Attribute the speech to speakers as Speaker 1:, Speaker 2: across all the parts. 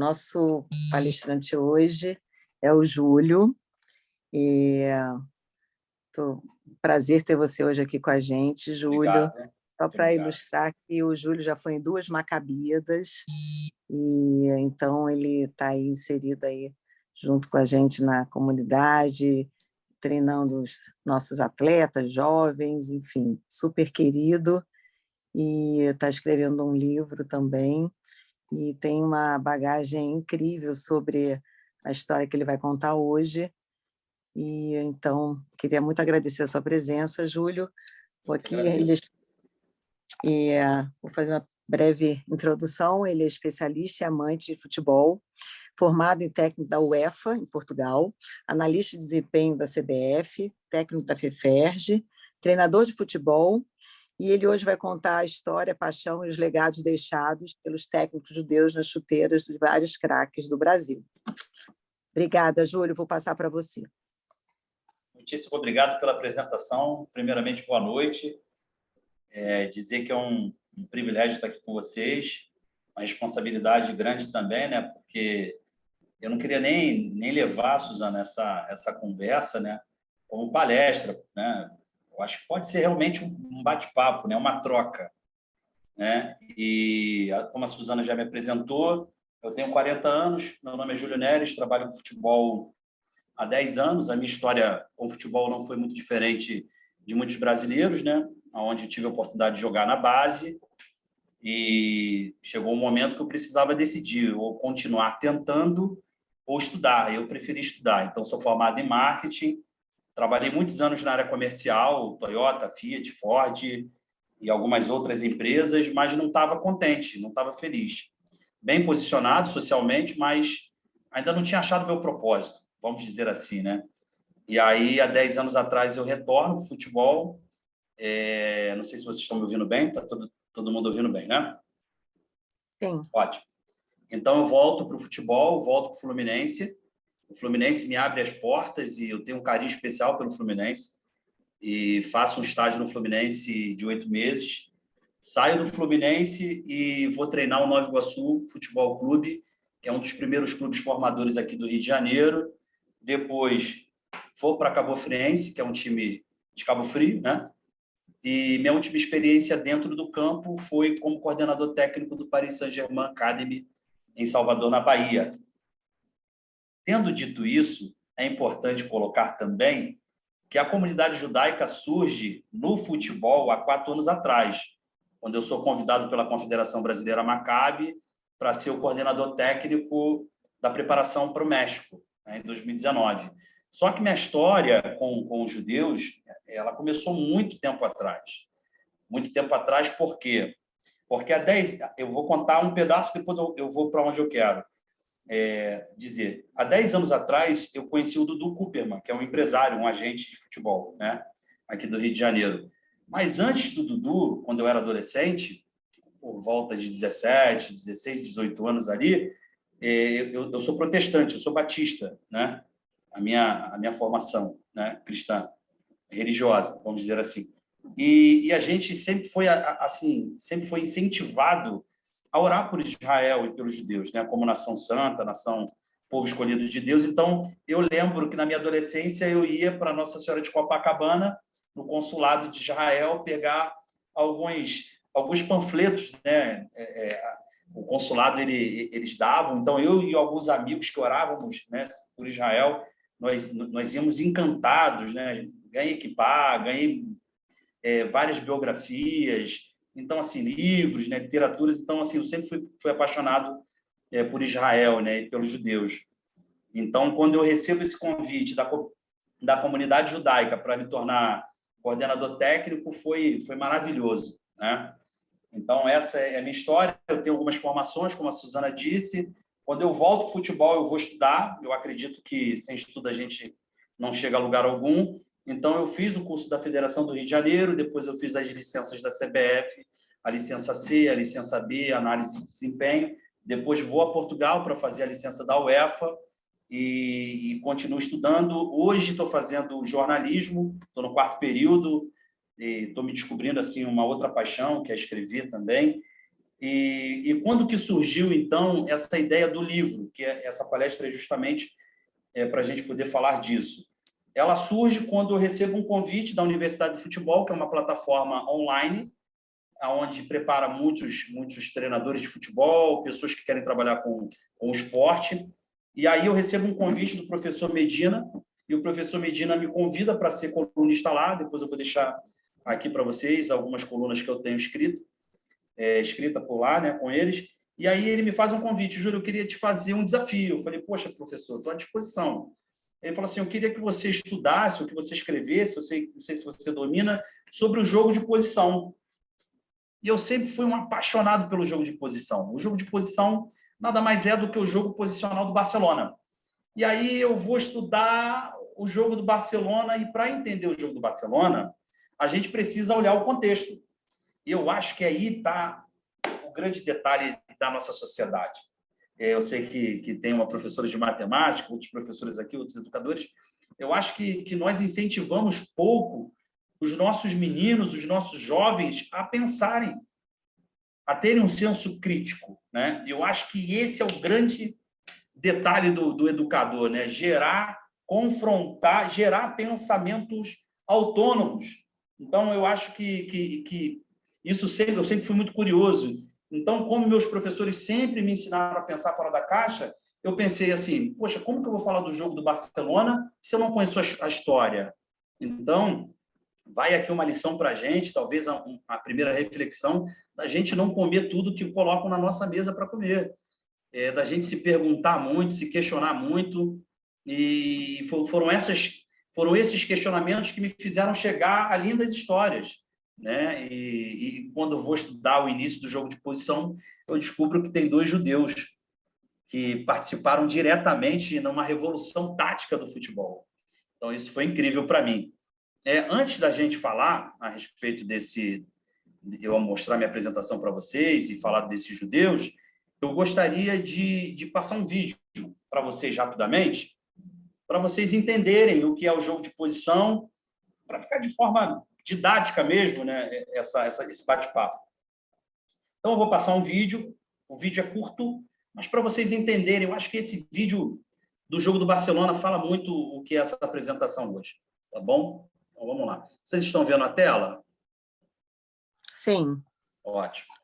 Speaker 1: nosso palestrante hoje é o Júlio. Prazer ter você hoje aqui com a gente, Júlio.
Speaker 2: Obrigado.
Speaker 1: Só para ilustrar que o Júlio já foi em 2 Macabíadas, e então ele está aí inserido aí junto com a gente na comunidade, treinando os nossos atletas, jovens, enfim, super querido, e está escrevendo um livro também, e tem uma bagagem incrível sobre a história que ele vai contar hoje. E então queria muito agradecer a sua presença, Júlio. Vou fazer uma breve introdução. Ele é especialista e amante de futebol, formado em técnico da UEFA, em Portugal, analista de desempenho da CBF, técnico da FEFERJ, treinador de futebol, e ele hoje vai contar a história, a paixão e os legados deixados pelos técnicos judeus nas chuteiras dos vários craques do Brasil. Obrigada, Júlio. Vou passar para você.
Speaker 2: Muitíssimo obrigado pela apresentação. Primeiramente, boa noite. Dizer que é um privilégio estar aqui com vocês, uma responsabilidade grande também, né? Porque eu não queria nem levar, Suzana, essa conversa, né, como palestra, né? Eu acho que pode ser realmente um bate-papo, né, uma troca, né? E como a Suzana já me apresentou, eu tenho 40 anos, meu nome é Júlio Neres, trabalho com futebol há 10 anos. A minha história com o futebol não foi muito diferente de muitos brasileiros, né? Onde eu tive a oportunidade de jogar na base, e chegou um momento que eu precisava decidir ou continuar tentando ou estudar. Eu preferi estudar. Então, sou formado em marketing, trabalhei muitos anos na área comercial, Toyota, Fiat, Ford e algumas outras empresas, mas não estava contente, não estava feliz. Bem posicionado socialmente, mas ainda não tinha achado meu propósito, vamos dizer assim, né? E aí, há 10 anos atrás, eu retorno para o futebol. Não sei se vocês estão me ouvindo bem, está todo mundo ouvindo bem, né?
Speaker 1: Sim.
Speaker 2: Ótimo. Então, eu volto para o futebol, volto para o Fluminense. O Fluminense me abre as portas e eu tenho um carinho especial pelo Fluminense. E faço um estágio no Fluminense de 8 meses. Saio do Fluminense e vou treinar o Nova Iguaçu Futebol Clube, que é um dos primeiros clubes formadores aqui do Rio de Janeiro. Depois, vou para Cabo Friense, que é um time de Cabo Frio, né? E minha última experiência dentro do campo foi como coordenador técnico do Paris Saint-Germain Academy, em Salvador, na Bahia. Tendo dito isso, é importante colocar também que a comunidade judaica surge no futebol há 4 anos atrás, quando eu sou convidado pela Confederação Brasileira Maccabi para ser o coordenador técnico da preparação para o México, né, em 2019. Só que minha história com os judeus, ela começou muito tempo atrás. Muito tempo atrás, por quê? Porque eu vou contar um pedaço, depois eu vou para onde eu quero dizer. Há 10 anos atrás, eu conheci o Dudu Cooperman, que é um empresário, um agente de futebol, né, aqui do Rio de Janeiro. Mas antes do Dudu, quando eu era adolescente, por volta de 17, 16, 18 anos ali, eu sou protestante, eu sou batista, né? A minha formação, né, cristã, religiosa, vamos dizer assim. E a gente sempre foi sempre foi incentivado a orar por Israel e pelos judeus, né, como nação santa, nação, povo escolhido de Deus. Então, eu lembro que na minha adolescência eu ia para Nossa Senhora de Copacabana, no consulado de Israel, pegar alguns panfletos, né? O consulado eles davam. Então, eu e alguns amigos que orávamos, né, por Israel, nós íamos encantados, né? Ganhei equipar, ganhei várias biografias, então assim, livros, né, literaturas. Então assim, eu sempre fui apaixonado por Israel, né, e pelos judeus. Então, quando eu recebo esse convite da comunidade judaica para me tornar coordenador técnico, foi maravilhoso, né? Então, essa é a minha história. Eu tenho algumas formações, como a Suzana disse. Quando eu volto para o futebol, eu vou estudar. Eu acredito que sem estudo a gente não chega a lugar algum. Então, eu fiz o curso da Federação do Rio de Janeiro, depois eu fiz as licenças da CBF, a licença C, a licença B, análise de desempenho. Depois vou a Portugal para fazer a licença da UEFA e continuo estudando. Hoje estou fazendo jornalismo, estou no 4º período, estou me descobrindo assim uma outra paixão, que é escrever também. E quando que surgiu, então, essa ideia do livro, que essa palestra é justamente para a gente poder falar disso? Ela surge quando eu recebo um convite da Universidade de Futebol, que é uma plataforma online, onde prepara muitos treinadores de futebol, pessoas que querem trabalhar com o esporte. E aí eu recebo um convite do professor Medina, e o professor Medina me convida para ser colunista lá. Depois eu vou deixar aqui para vocês algumas colunas que eu tenho escrita por lá, né, com eles. E aí ele me faz um convite: Júlio, eu queria te fazer um desafio. Eu falei: poxa, professor, estou à disposição. Ele falou assim: eu queria que você estudasse, ou que você escrevesse, não sei se você domina, sobre o jogo de posição. E eu sempre fui um apaixonado pelo jogo de posição. O jogo de posição nada mais é do que o jogo posicional do Barcelona. E aí eu vou estudar o jogo do Barcelona, e para entender o jogo do Barcelona, a gente precisa olhar o contexto. E eu acho que aí está o grande detalhe da nossa sociedade. Eu sei que tem uma professora de matemática, outros professores aqui, outros educadores. Eu acho que nós incentivamos pouco os nossos meninos, os nossos jovens a pensarem, a terem um senso crítico, né? Eu acho que esse é o grande detalhe do educador, né? Gerar, confrontar, gerar pensamentos autônomos. Então, eu acho que isso eu sempre fui muito curioso. Então, como meus professores sempre me ensinaram a pensar fora da caixa, eu pensei assim: poxa, como que eu vou falar do jogo do Barcelona se eu não conheço a história? Então, vai aqui uma lição para a gente, talvez a primeira reflexão, da gente não comer tudo que colocam na nossa mesa para comer, da gente se perguntar muito, se questionar muito, e foram esses questionamentos que me fizeram chegar a lindas histórias, né? E quando eu vou estudar o início do jogo de posição, eu descubro que tem dois judeus que participaram diretamente numa revolução tática do futebol. Então, isso foi incrível para mim. Antes da gente falar a respeito eu mostrar minha apresentação para vocês e falar desses judeus, eu gostaria de passar um vídeo para vocês rapidamente, para vocês entenderem o que é o jogo de posição, para ficar de forma didática mesmo, né, esse bate-papo. Então, eu vou passar um vídeo, o vídeo é curto, mas para vocês entenderem, eu acho que esse vídeo do jogo do Barcelona fala muito o que é essa apresentação hoje, tá bom? Então, vamos lá. Vocês estão vendo a tela?
Speaker 1: Sim.
Speaker 2: Ótimo.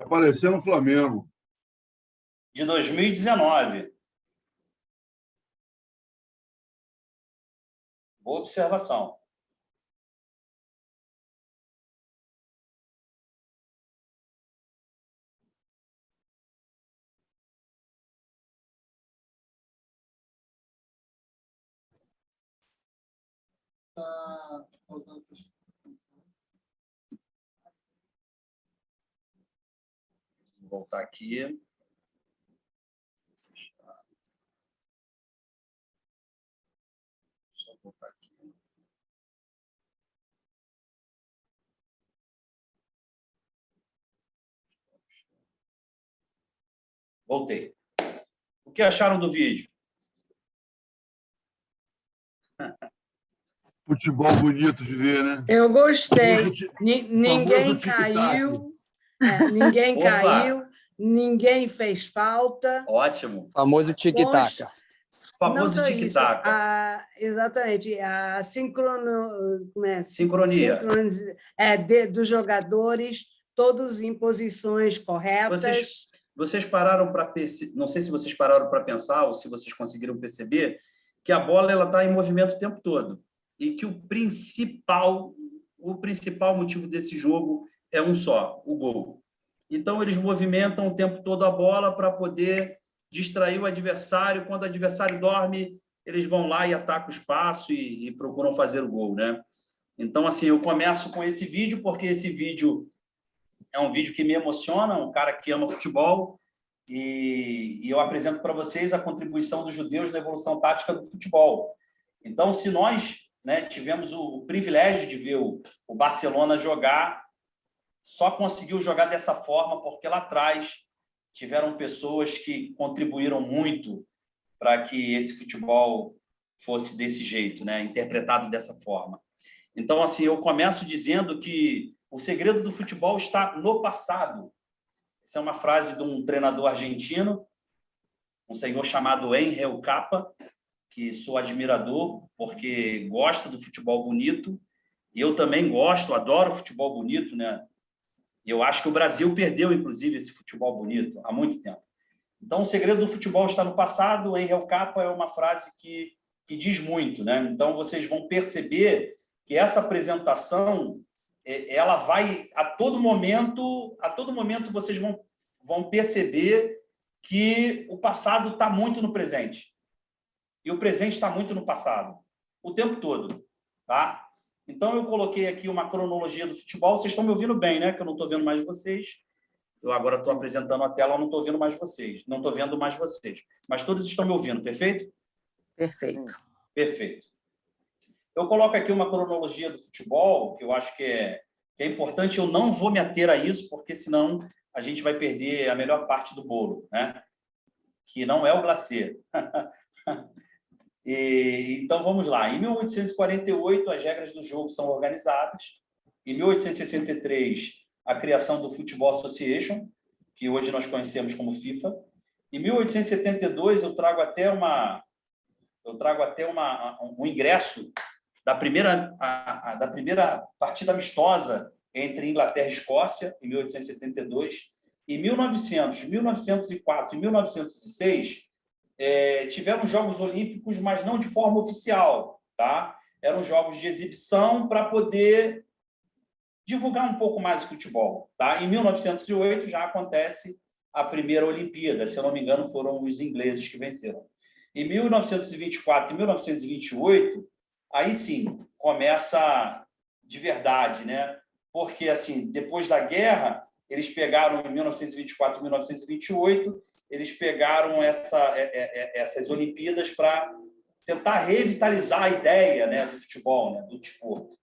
Speaker 3: Apareceu no Flamengo.
Speaker 2: De 2019. Boa observação. Vou voltar aqui. Só voltar aqui. Voltei. O que acharam do vídeo?
Speaker 3: Futebol bonito de ver, né?
Speaker 4: Eu gostei.
Speaker 3: Famoso
Speaker 4: Ninguém
Speaker 3: tic-tac.
Speaker 4: caiu, ninguém
Speaker 2: Opa!
Speaker 4: caiu, ninguém fez falta.
Speaker 2: Ótimo.
Speaker 5: Famoso tic-tac.
Speaker 4: Não
Speaker 2: Famoso
Speaker 4: só isso,
Speaker 2: tic-tac.
Speaker 4: exatamente, a
Speaker 2: Sincronia.
Speaker 4: dos jogadores, todos em posições corretas.
Speaker 2: Vocês pararam para não sei se vocês pararam para pensar ou se vocês conseguiram perceber que a bola ela está em movimento o tempo todo e que o principal motivo desse jogo é um só, o gol. Então eles movimentam o tempo todo a bola para poder distrair o adversário. Quando o adversário dorme, eles vão lá e atacam o espaço e procuram fazer o gol, né? Então, assim, eu começo com esse vídeo porque esse vídeo é um vídeo que me emociona, um cara que ama futebol, e eu apresento para vocês a contribuição dos judeus na evolução tática do futebol. Então, se nós, né, tivemos o privilégio de ver o Barcelona jogar, só conseguiu jogar dessa forma porque lá atrás tiveram pessoas que contribuíram muito para que esse futebol fosse desse jeito, né, interpretado dessa forma. Então, assim, eu começo dizendo que o segredo do futebol está no passado. Essa é uma frase de um treinador argentino, um senhor chamado Angel Capa, que sou admirador, porque gosta do futebol bonito. E eu também gosto, adoro futebol bonito, né? E eu acho que o Brasil perdeu, inclusive, esse futebol bonito há muito tempo. Então, o segredo do futebol está no passado. Angel Capa é uma frase que diz muito, né? Então, vocês vão perceber que essa apresentação ela vai a todo momento vocês vão perceber que o passado está muito no presente e o presente está muito no passado o tempo todo, tá? Então eu coloquei aqui uma cronologia do futebol. Vocês estão me ouvindo bem, né? Que eu não estou vendo mais vocês. Eu agora estou apresentando a tela, eu não estou ouvindo mais vocês, não estou vendo mais vocês, mas todos estão me ouvindo, perfeito?
Speaker 1: Perfeito.
Speaker 2: Perfeito. Eu coloco aqui uma cronologia do futebol, que eu acho que é importante. Eu não vou me ater a isso, porque senão a gente vai perder a melhor parte do bolo, né? Que não é o glacê. Então, vamos lá. Em 1848, as regras do jogo são organizadas. Em 1863, a criação do Football Association, que hoje nós conhecemos como FIFA. Em 1872, eu trago até um ingresso da primeira partida amistosa entre Inglaterra e Escócia, em 1872. Em 1900, 1904 e 1906, tiveram Jogos Olímpicos, mas não de forma oficial, tá? Eram jogos de exibição para poder divulgar um pouco mais o futebol, tá? Em 1908 já acontece a primeira Olimpíada, se eu não me engano, foram os ingleses que venceram. Em 1924 e 1928, aí sim, começa de verdade, né? Porque, assim, depois da guerra, eles pegaram, em 1924 e 1928, eles pegaram essas Olimpíadas para tentar revitalizar a ideia, né, do futebol, né, do desporto.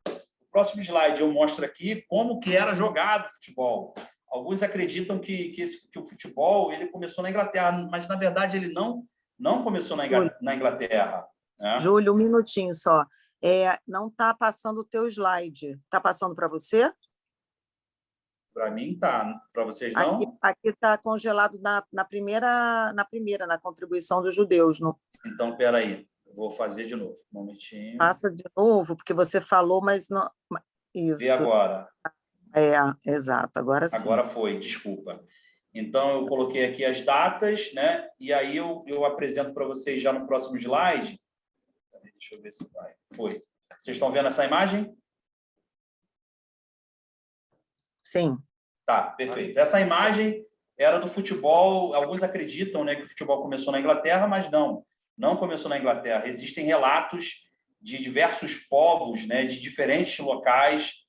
Speaker 2: No próximo slide eu mostro aqui como que era jogado o futebol. Alguns acreditam que o futebol ele começou na Inglaterra, mas, na verdade, ele não começou na Inglaterra. Né?
Speaker 1: Júlio, um minutinho só. Não está passando o teu slide. Está passando para você?
Speaker 2: Para mim tá. Para vocês não?
Speaker 1: Aqui está congelado na primeira, na contribuição dos judeus. No...
Speaker 2: Então, espera aí. Eu vou fazer de novo. Um momentinho.
Speaker 1: Passa de novo, porque você falou, mas não... Isso.
Speaker 2: Vê agora.
Speaker 1: Exato, agora sim.
Speaker 2: Agora foi, desculpa. Então, eu coloquei aqui as datas, né? E aí eu apresento para vocês já no próximo slide. Deixa eu ver se vai. Foi. Vocês estão vendo essa imagem?
Speaker 1: Sim.
Speaker 2: Tá, perfeito. Essa imagem era do futebol. Alguns acreditam, né, que o futebol começou na Inglaterra, mas não começou na Inglaterra. Existem relatos de diversos povos, né, de diferentes locais,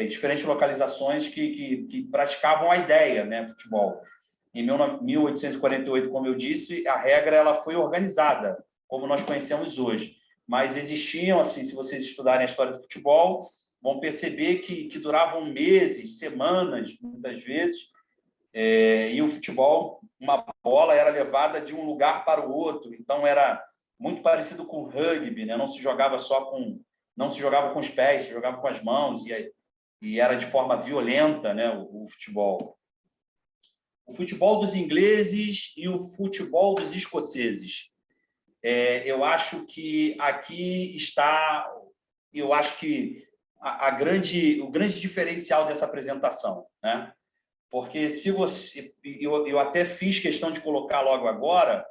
Speaker 2: diferentes localizações que praticavam a ideia, né, futebol. Em 1848, como eu disse, a regra ela foi organizada, como nós conhecemos hoje. Mas existiam, assim, se vocês estudarem a história do futebol, vão perceber que duravam meses, semanas, muitas vezes, e o futebol, uma bola era levada de um lugar para o outro, então era muito parecido com o rugby, né? Não se jogava com os pés, se jogava com as mãos, e era de forma violenta, né, o futebol. O futebol dos ingleses e o futebol dos escoceses. Eu acho que aqui está, eu acho que o grande diferencial dessa apresentação, né? Porque se você, eu até fiz questão de colocar logo agora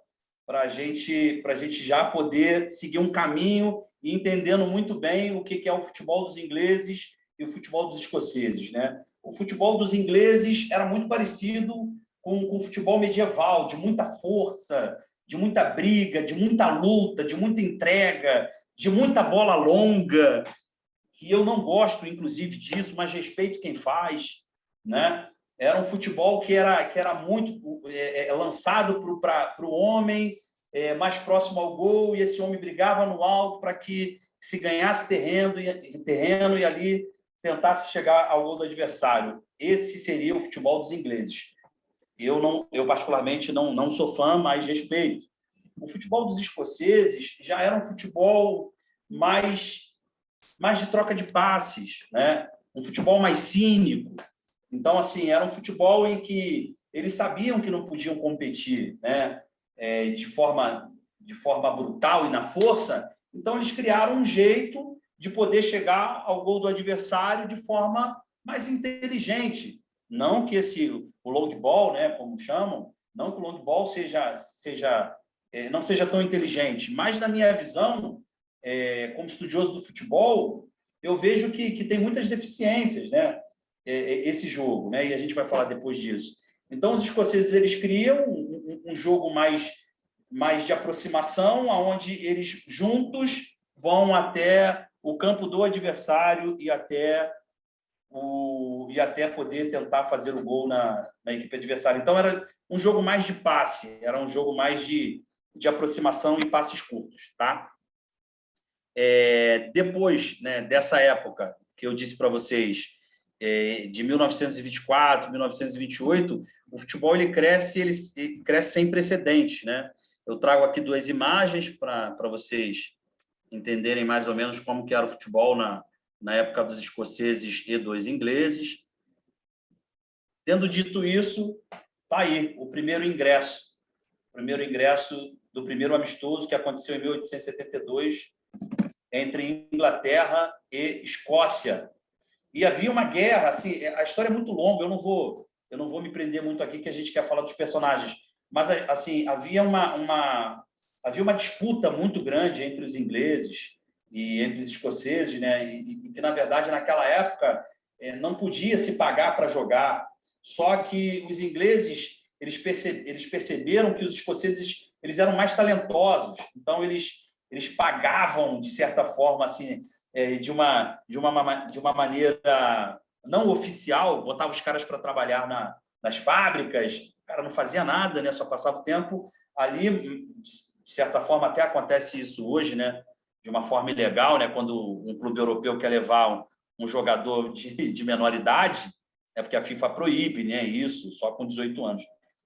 Speaker 2: para a gente já poder seguir um caminho e entendendo muito bem o que é o futebol dos ingleses e o futebol dos escoceses, né? O futebol dos ingleses era muito parecido com o futebol medieval, de muita força, de muita briga, de muita luta, de muita entrega, de muita bola longa, que eu não gosto, inclusive, disso, mas respeito quem faz, né? Era um futebol que era muito lançado para o homem mais próximo ao gol, e esse homem brigava no alto para que se ganhasse terreno e ali tentasse chegar ao gol do adversário. Esse seria o futebol dos ingleses. Eu particularmente não sou fã, mas respeito. O futebol dos escoceses já era um futebol mais de troca de passes, né? Um futebol mais cínico. Então, assim, era um futebol em que eles sabiam que não podiam competir, né? De forma brutal e na força. Então, eles criaram um jeito de poder chegar ao gol do adversário de forma mais inteligente. Não que o long ball, né, como chamam, não que o long ball não seja tão inteligente, mas, na minha visão, como estudioso do futebol, eu vejo que tem muitas deficiências, né? Esse jogo, né? E a gente vai falar depois disso. Então, os escoceses eles criam um jogo mais de aproximação, onde eles juntos vão até o campo do adversário e até poder tentar fazer o gol na equipe adversária. Então, era um jogo mais de passe, era um jogo mais de aproximação e passes curtos, tá? Depois, né, dessa época que eu disse para vocês, de 1924, 1928, o futebol ele cresce sem precedentes, né? Eu trago aqui duas imagens para vocês entenderem mais ou menos como que era o futebol na época dos escoceses e dos ingleses. Tendo dito isso, tá aí o primeiro ingresso do primeiro amistoso que aconteceu em 1872 entre Inglaterra e Escócia. E havia uma guerra, assim, a história é muito longa, eu não vou me prender muito aqui, que a gente quer falar dos personagens, mas assim, havia uma disputa muito grande entre os ingleses e entre os escoceses, né? E que, na verdade, naquela época, não podia se pagar para jogar. Só que os ingleses eles perceberam que os escoceses eles eram mais talentosos. Então, eles pagavam, de certa forma, assim, de uma maneira não oficial, botavam os caras para trabalhar nas fábricas. O cara não fazia nada, né? Só passava o tempo ali. De certa forma, até acontece isso hoje, né? De uma forma ilegal, né? Quando um clube europeu quer levar um jogador de menor idade, é porque a FIFA proíbe, né? Isso, só com 18 anos.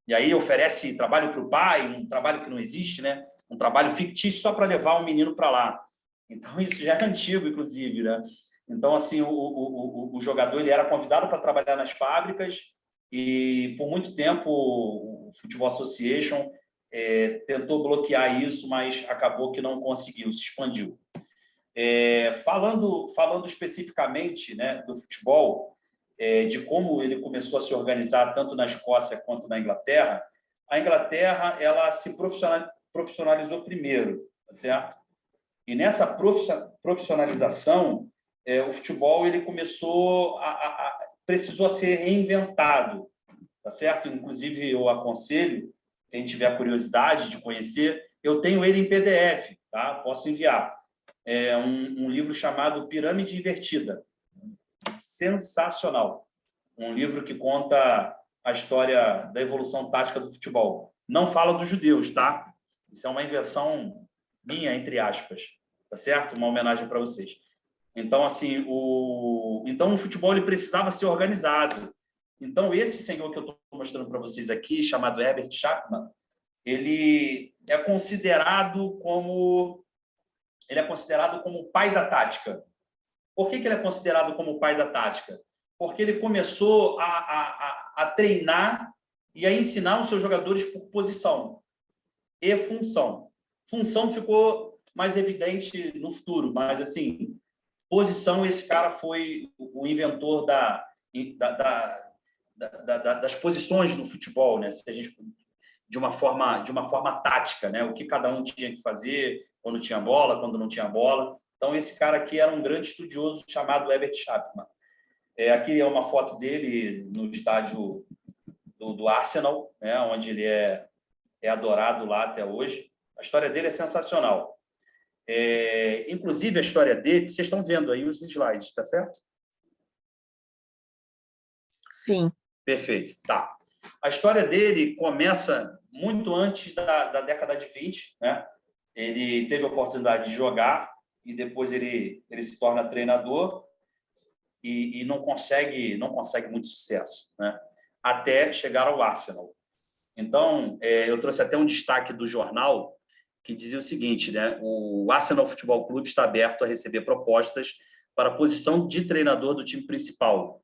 Speaker 2: E aí oferece trabalho para o pai, um trabalho que não existe, né? Um trabalho fictício só para levar um menino para lá. Então, isso já é antigo, inclusive, né? Então, assim, o jogador ele era convidado para trabalhar nas fábricas e, por muito tempo, o Football Association tentou bloquear isso, mas acabou que não conseguiu, se expandiu. Falando especificamente, né, do futebol, de como ele começou a se organizar tanto na Escócia quanto na Inglaterra, a Inglaterra ela se profissionalizou primeiro, tá certo? E nessa profissionalização, o futebol ele começou precisou ser reinventado, tá certo? Inclusive, eu aconselho, quem tiver curiosidade de conhecer, eu tenho ele em PDF, tá? Posso enviar. É um livro chamado Pirâmide Invertida. Sensacional. Um livro que conta a história da evolução tática do futebol. Não fala dos judeus, tá? Isso é uma invenção minha, entre aspas, tá certo? Uma homenagem para vocês. Então, assim, o futebol ele precisava ser organizado. Então, esse senhor que eu estou mostrando para vocês aqui, chamado Herbert Chapman, ele é considerado como o pai da tática. Por que ele é considerado como o pai da tática? Porque ele começou a treinar e a ensinar os seus jogadores por posição e função. Função ficou mais evidente no futuro, mas, assim, posição, esse cara foi o inventor das posições no futebol, né? Se a gente, de uma forma tática, né? O que cada um tinha que fazer quando tinha bola, quando não tinha bola. Então, esse cara aqui era um grande estudioso chamado Herbert Chapman. Aqui é uma foto dele no estádio do Arsenal, né? Onde ele é adorado lá até hoje. A história dele é sensacional. Inclusive, a história dele, vocês estão vendo aí os slides, tá certo?
Speaker 1: Sim.
Speaker 2: Perfeito, tá. A história dele começa muito antes da década de 20, né? Ele teve a oportunidade de jogar e depois ele se torna treinador e não consegue muito sucesso, né? Até chegar ao Arsenal. Então, eu trouxe até um destaque do jornal que dizia o seguinte, né? O Arsenal Futebol Clube está aberto a receber propostas para a posição de treinador do time principal.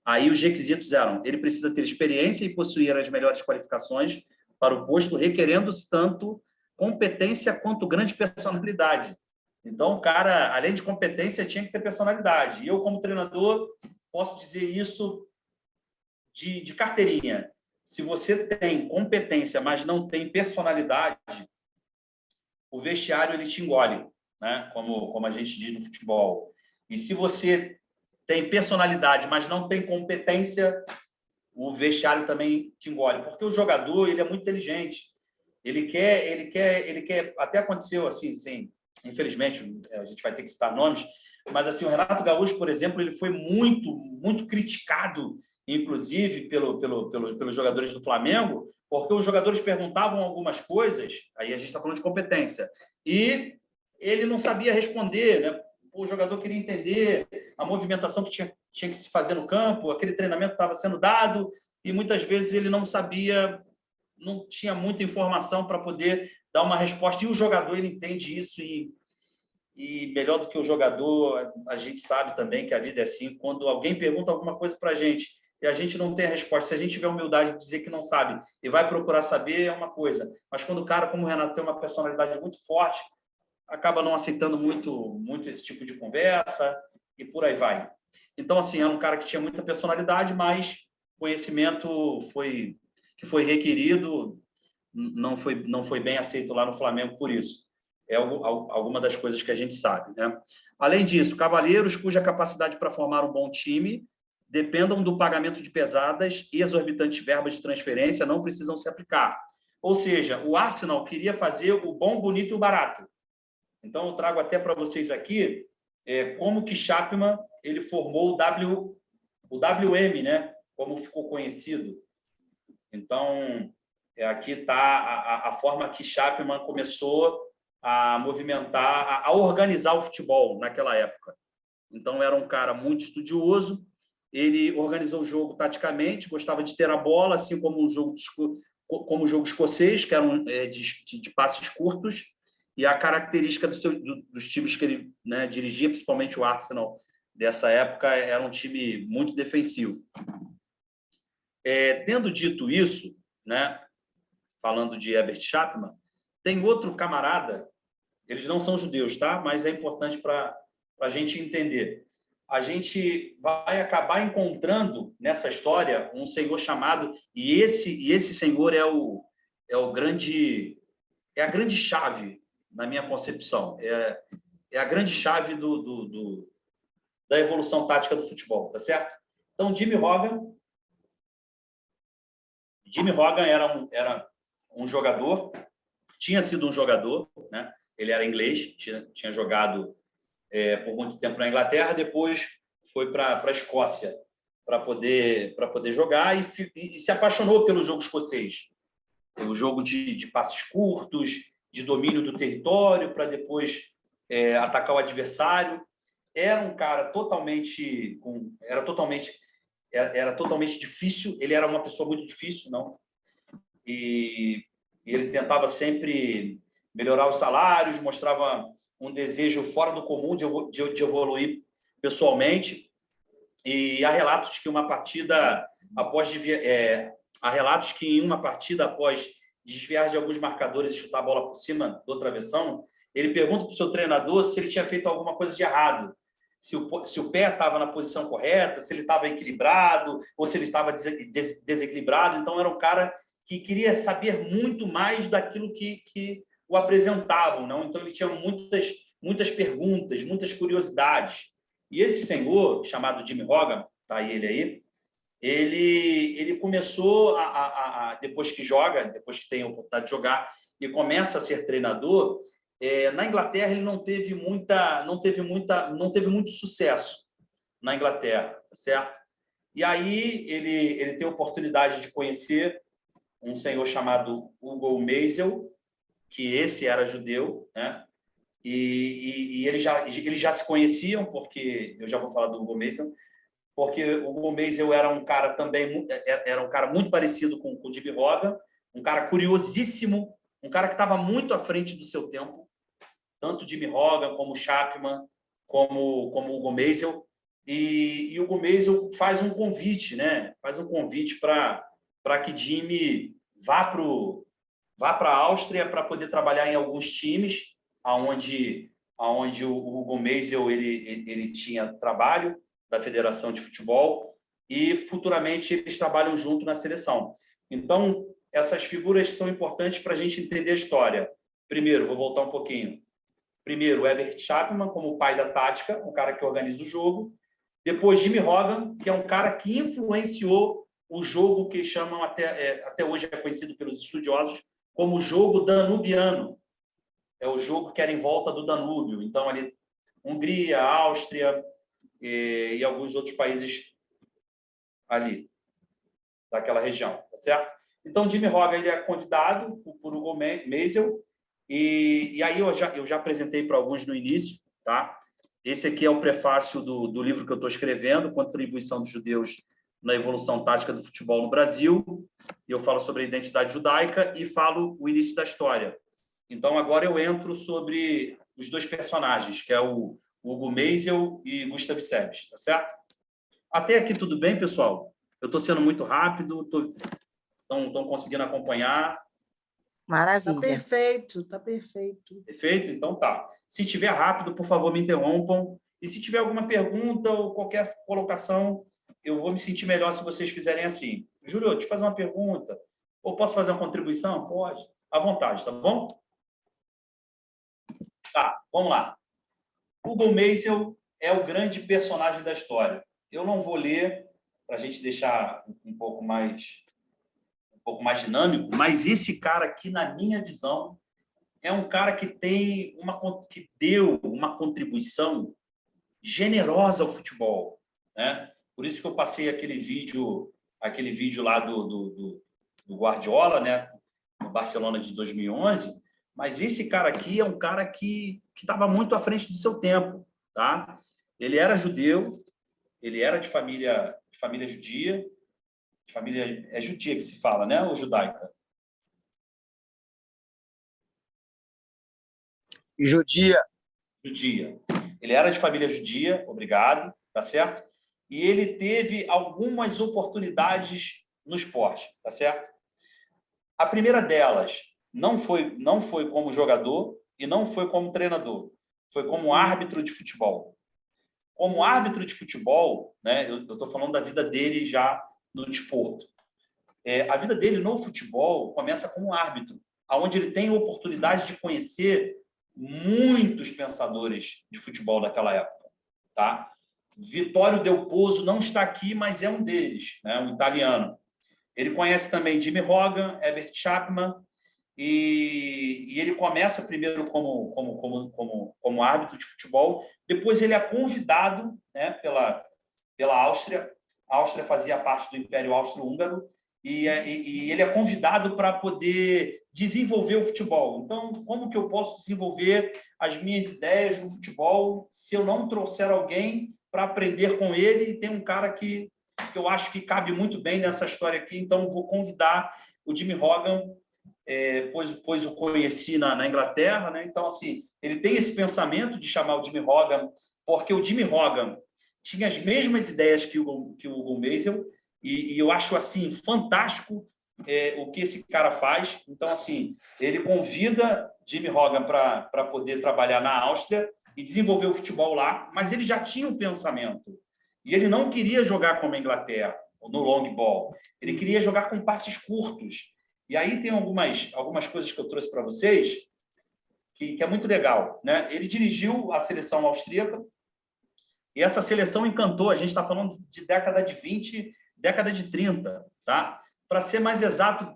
Speaker 2: Aí os requisitos eram: ele precisa ter experiência e possuir as melhores qualificações para o posto, requerendo-se tanto competência quanto grande personalidade. Então, o cara, além de competência, tinha que ter personalidade. E eu, como treinador, posso dizer isso de carteirinha. Se você tem competência, mas não tem personalidade, o vestiário ele te engole, né? Como a gente diz no futebol. E se você tem personalidade, mas não tem competência, o vestiário também te engole, porque o jogador ele é muito inteligente. Ele quer. Até aconteceu assim, sim. Infelizmente, a gente vai ter que citar nomes, mas assim, o Renato Gaúcho, por exemplo, ele foi muito criticado, inclusive pelos jogadores do Flamengo, porque os jogadores perguntavam algumas coisas, aí a gente está falando de competência, e ele não sabia responder, né? O jogador queria entender a movimentação que tinha que se fazer no campo, aquele treinamento estava sendo dado, e muitas vezes ele não sabia, não tinha muita informação para poder dar uma resposta, e o jogador ele entende isso, e melhor do que o jogador, a gente sabe também que a vida é assim, quando alguém pergunta alguma coisa para a gente e a gente não tem a resposta, se a gente tiver humildade de dizer que não sabe e vai procurar saber, é uma coisa, mas quando o cara, como o Renato, tem uma personalidade muito forte, acaba não aceitando muito esse tipo de conversa e por aí vai. Então, assim, era um cara que tinha muita personalidade, mas conhecimento que foi requerido não foi bem aceito lá no Flamengo por isso. É alguma das coisas que a gente sabe, né? Além disso, cavalheiros cuja capacidade para formar um bom time dependam do pagamento de pesadas e exorbitantes verbas de transferência não precisam se aplicar. Ou seja, o Arsenal queria fazer o bom, bonito e o barato. Então, eu trago até para vocês aqui como que Chapman ele formou o WM, né? Como ficou conhecido. Então, aqui está a forma que Chapman começou a movimentar, a organizar o futebol naquela época. Então, era um cara muito estudioso, ele organizou o jogo taticamente, gostava de ter a bola, assim como o jogo escocês, que eram de passes curtos, e a característica dos times que ele, né, dirigia, principalmente o Arsenal dessa época, era um time muito defensivo. Tendo dito isso, né, falando de Herbert Chapman, tem outro camarada, eles não são judeus, tá? Mas é importante para a gente entender. a gente vai acabar encontrando nessa história um senhor chamado, e esse senhor é a grande chave na minha concepção, é a grande chave da evolução tática do futebol, tá certo? Então, Jimmy Hogan era um jogador, tinha sido um jogador, né? Ele era inglês, tinha jogado por muito tempo na Inglaterra, depois foi para a Escócia para poder jogar e se apaixonou pelo jogo escocês. O jogo de passes curtos, de domínio do território, para depois atacar o adversário. Era um cara totalmente difícil. Ele era uma pessoa muito difícil, não? E ele tentava sempre melhorar os salários, mostrava um desejo fora do comum de evoluir pessoalmente. E há relatos que em uma partida após desviar de alguns marcadores e chutar a bola por cima do travessão, ele pergunta para o seu treinador se ele tinha feito alguma coisa de errado, se o pé estava na posição correta, se ele estava equilibrado ou se ele estava desequilibrado. Então, era um cara que queria saber muito mais daquilo que o apresentavam, não? Então, ele tinha muitas perguntas, muitas curiosidades. E esse senhor, chamado Jimmy Hogan, tá aí ele aí, ele começou depois que tem a oportunidade de jogar e começa a ser treinador. Na Inglaterra ele não teve muito sucesso na Inglaterra, certo? E aí ele tem a oportunidade de conhecer um senhor chamado Hugo Meisel, que esse era judeu, né? E eles já se conheciam, porque eu já vou falar do Hugo Meisel, porque o Hugo Meisel era um cara muito parecido com o Jimmy Hogan, um cara curiosíssimo, um cara que estava muito à frente do seu tempo, tanto Jimmy Hogan como Chapman, como o Hugo Meisel. E o Hugo Meisel faz um convite, né? Faz um convite para que Jimmy vá para a Áustria para poder trabalhar em alguns times, aonde o Hugo Meisel ele tinha trabalho da Federação de Futebol e futuramente eles trabalham junto na seleção. Então, essas figuras são importantes para a gente entender a história. Primeiro, vou voltar um pouquinho. Primeiro, Herbert Chapman, como o pai da tática, o cara que organiza o jogo. Depois, Jimmy Hogan, que é um cara que influenciou o jogo que chamam até hoje é conhecido pelos estudiosos como jogo danubiano. É o jogo que era em volta do Danúbio. Então, ali, Hungria, Áustria e alguns outros países ali, daquela região, tá certo? Então, Jimmy Hogan ele é convidado por Hugo Meisel, e aí eu já apresentei para alguns no início, tá? Esse aqui é o prefácio do livro que eu estou escrevendo, Contribuição dos Judeus na Evolução Tática do Futebol no Brasil. Eu falo sobre a identidade judaica e falo o início da história. Então, agora eu entro sobre os dois personagens, que é o Hugo Meisel e Gustav Sebes, tá certo? Até aqui tudo bem, pessoal? Eu estou sendo muito rápido, estão conseguindo acompanhar?
Speaker 1: Maravilha.
Speaker 4: Está perfeito, está perfeito.
Speaker 2: Perfeito? Então tá. Se tiver rápido, por favor, me interrompam. E se tiver alguma pergunta ou qualquer colocação, eu vou me sentir melhor se vocês fizerem assim. Júlio, te fazer uma pergunta. Ou posso fazer uma contribuição? Pode. À vontade, tá bom? Tá, vamos lá. Hugo Meisel é o grande personagem da história. Eu não vou ler, para a gente deixar um pouco mais dinâmico, mas esse cara aqui, na minha visão, é um cara que deu uma contribuição generosa ao futebol, né? Por isso que eu passei aquele vídeo lá do Guardiola, né? No Barcelona de 2011. Mas esse cara aqui é um cara que estava muito à frente do seu tempo, tá? Ele era judeu, ele era de família judia. Família é judia que se fala, né? Ou judaica?
Speaker 5: Judia.
Speaker 2: Judia. Ele era de família judia, obrigado, tá certo? E ele teve algumas oportunidades no esporte, tá certo? A primeira delas não foi como jogador e não foi como treinador, foi como árbitro de futebol. como árbitro de futebol, né, eu estou falando da vida dele já no desporto. A vida dele no futebol começa como árbitro, onde ele tem a oportunidade de conhecer muitos pensadores de futebol daquela época. Tá? Vittorio Del Pozzo não está aqui, mas é um deles, né, um italiano. Ele conhece também Jimmy Hogan, Herbert Chapman, e ele começa primeiro como árbitro de futebol, depois ele é convidado, né, pela Áustria. A Áustria fazia parte do Império Austro-Húngaro, e ele é convidado para poder desenvolver o futebol. Então, como que eu posso desenvolver as minhas ideias no futebol se eu não trouxer alguém para aprender com ele? E tem um cara que eu acho que cabe muito bem nessa história aqui, então vou convidar o Jimmy Hogan, pois o conheci na Inglaterra, né? Então, assim, ele tem esse pensamento de chamar o Jimmy Hogan, porque o Jimmy Hogan tinha as mesmas ideias que o Hugo Meisel, e eu acho assim fantástico o que esse cara faz. Então, assim, ele convida Jimmy Hogan para poder trabalhar na Áustria e desenvolver o futebol lá, mas ele já tinha um pensamento. E ele não queria jogar como a Inglaterra, no long ball. Ele queria jogar com passes curtos. E aí tem algumas coisas que eu trouxe para vocês que é muito legal, né? Ele dirigiu a seleção austríaca e essa seleção encantou. A gente está falando de década de 20, década de 30, tá? Para ser mais exato,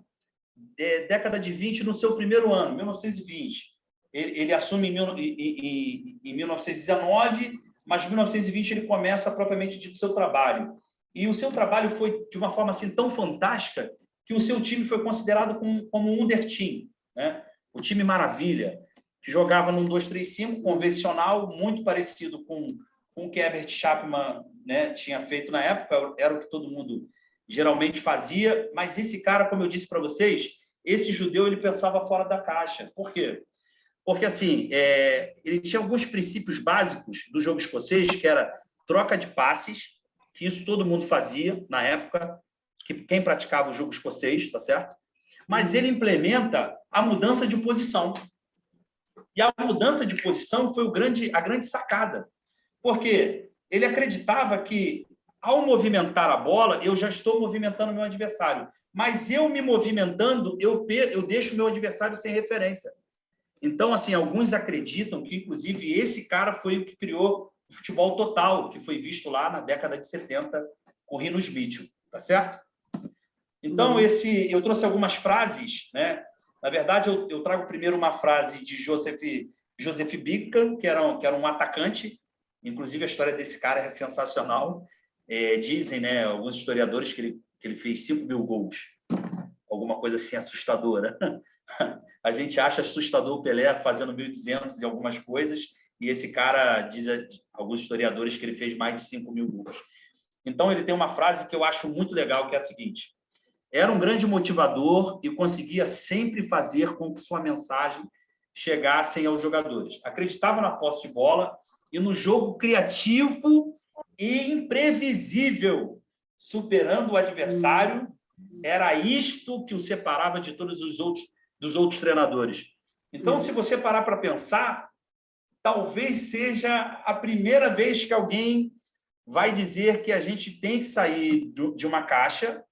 Speaker 2: década de 20 no seu primeiro ano, 1920. Ele assume em 1919, mas em 1920 ele começa propriamente dito o seu trabalho. E o seu trabalho foi de uma forma assim tão fantástica que o seu time foi considerado como um Underteam, né? O time maravilha, que jogava num 2-3-5 convencional, muito parecido com o que Herbert Chapman, né, tinha feito na época, era o que todo mundo geralmente fazia, mas esse cara, como eu disse para vocês, esse judeu, ele pensava fora da caixa. Por quê? Porque, assim, ele tinha alguns princípios básicos do jogo escocês, que era troca de passes, que isso todo mundo fazia na época, que quem praticava o jogo escocês, tá certo? Mas ele implementa a mudança de posição. E a mudança de posição foi a grande sacada. Porque ele acreditava que, ao movimentar a bola, eu já estou movimentando meu adversário. Mas eu me movimentando, eu deixo o meu adversário sem referência. Então, assim, alguns acreditam que, inclusive, esse cara foi o que criou o futebol total, que foi visto lá na década de 70 com Rinus Mitchell, tá certo? Então, eu trouxe algumas frases, né? Na verdade, eu trago primeiro uma frase de Joseph Bica, que era um atacante. Inclusive, a história desse cara é sensacional. Dizem, né, alguns historiadores que ele fez 5.000 gols. Alguma coisa assim assustadora. A gente acha assustador o Pelé fazendo 1.200 e algumas coisas, e esse cara, diz alguns historiadores, que ele fez mais de 5.000 gols. Então, ele tem uma frase que eu acho muito legal, que é a seguinte: era um grande motivador e conseguia sempre fazer com que sua mensagem chegasse aos jogadores. Acreditava na posse de bola e no jogo criativo e imprevisível, superando o adversário. Era isto que o separava de todos os outros treinadores. Então, se você parar para pensar, talvez seja a primeira vez que alguém vai dizer que a gente tem que sair de uma caixa,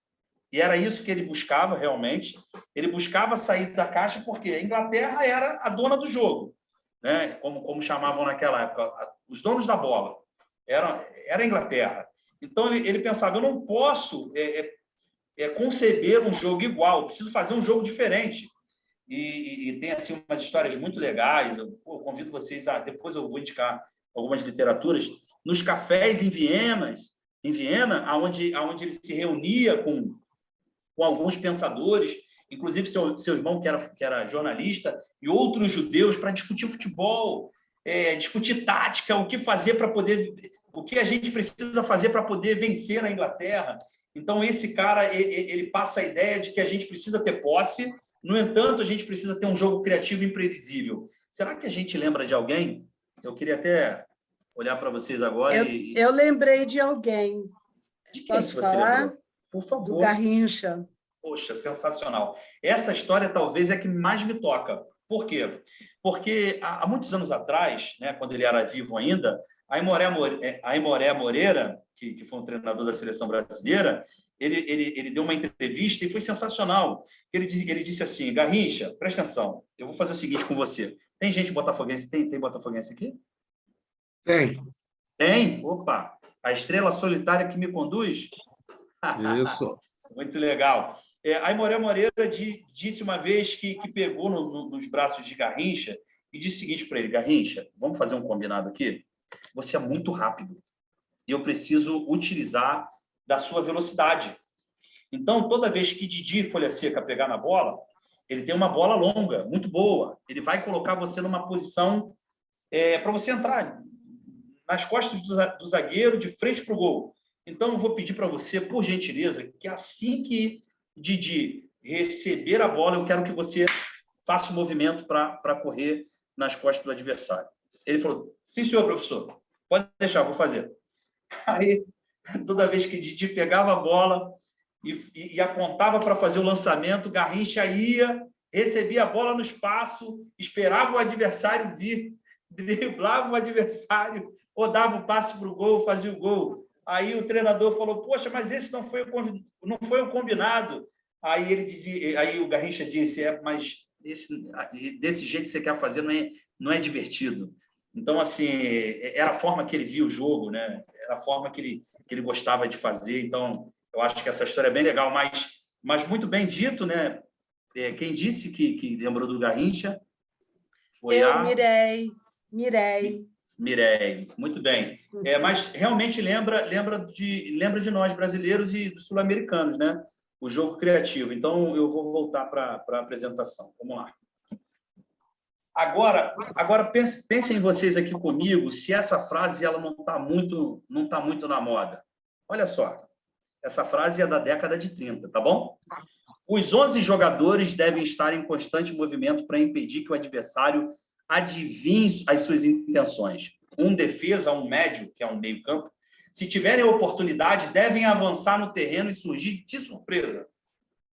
Speaker 2: e era isso que ele buscava realmente. Ele buscava sair da caixa porque a Inglaterra era a dona do jogo, né? Como chamavam naquela época, os donos da bola. Era a Inglaterra. Então, ele pensava, eu não posso conceber um jogo igual, eu preciso fazer um jogo diferente. E tem assim umas histórias muito legais. Eu convido vocês depois eu vou indicar algumas literaturas. Nos cafés em Viena, onde ele se reunia com alguns pensadores, inclusive seu irmão, que era jornalista, e outros judeus, para discutir futebol, discutir tática, o que fazer para poder, o que a gente precisa fazer para poder vencer na Inglaterra. Então, esse cara, ele passa a ideia de que a gente precisa ter posse, no entanto, a gente precisa ter um jogo criativo e imprevisível. Será que a gente lembra de alguém? Eu queria até olhar para vocês agora.
Speaker 4: Eu lembrei de alguém.
Speaker 2: De quem
Speaker 4: Posso
Speaker 2: você
Speaker 4: falar?
Speaker 2: lembrou? Por favor.
Speaker 4: Do Garrincha.
Speaker 2: Poxa, sensacional. Essa história talvez é a que mais me toca. Por quê? Porque há muitos anos atrás, né, quando ele era vivo ainda, Aimoré Moreira, que foi um treinador da seleção brasileira, ele deu uma entrevista e foi sensacional. Ele disse assim: Garrincha, presta atenção, eu vou fazer o seguinte com você. Tem gente botafoguense? Tem botafoguense aqui?
Speaker 5: Tem.
Speaker 2: Tem? Opa! A estrela solitária que me conduz?
Speaker 5: Isso.
Speaker 2: Muito legal. Aimoré Moreira disse uma vez que pegou nos braços de Garrincha e disse o seguinte para ele: Garrincha, vamos fazer um combinado aqui? Você é muito rápido e eu preciso utilizar da sua velocidade. Então, toda vez que Didi Folha Seca pegar na bola, ele tem uma bola longa, muito boa. Ele vai colocar você numa posição para você entrar nas costas do zagueiro, de frente para o gol. Então, eu vou pedir para você, por gentileza, que assim que Didi receber a bola, eu quero que você faça um movimento para correr nas costas do adversário. Ele falou: sim, senhor professor, pode deixar, vou fazer. Aí, toda vez que Didi pegava a bola e apontava para fazer o lançamento, Garrincha ia, recebia a bola no espaço, esperava o adversário vir, driblava o adversário, ou dava o passe para o gol, fazia o gol. Aí o treinador falou: poxa, mas esse não foi o combinado. Aí o Garrincha disse: mas desse jeito que você quer fazer não é divertido. Então, assim, era a forma que ele via o jogo, né? Era a forma que ele gostava de fazer. Então, eu acho que essa história é bem legal, mas muito bem dito, né? Quem disse que lembrou do Garrincha foi Mireille, muito bem. Mas realmente lembra de nós brasileiros e dos sul-americanos, né? O jogo criativo. Então, eu vou voltar para a apresentação. Vamos lá. Agora pensem vocês aqui comigo se essa frase ela não está muito na moda. Olha só, essa frase é da década de 30, tá bom? Os 11 jogadores devem estar em constante movimento para impedir que o adversário adivinhe as suas intenções. Um defesa, um médio, que é um meio-campo, se tiverem oportunidade, devem avançar no terreno e surgir de surpresa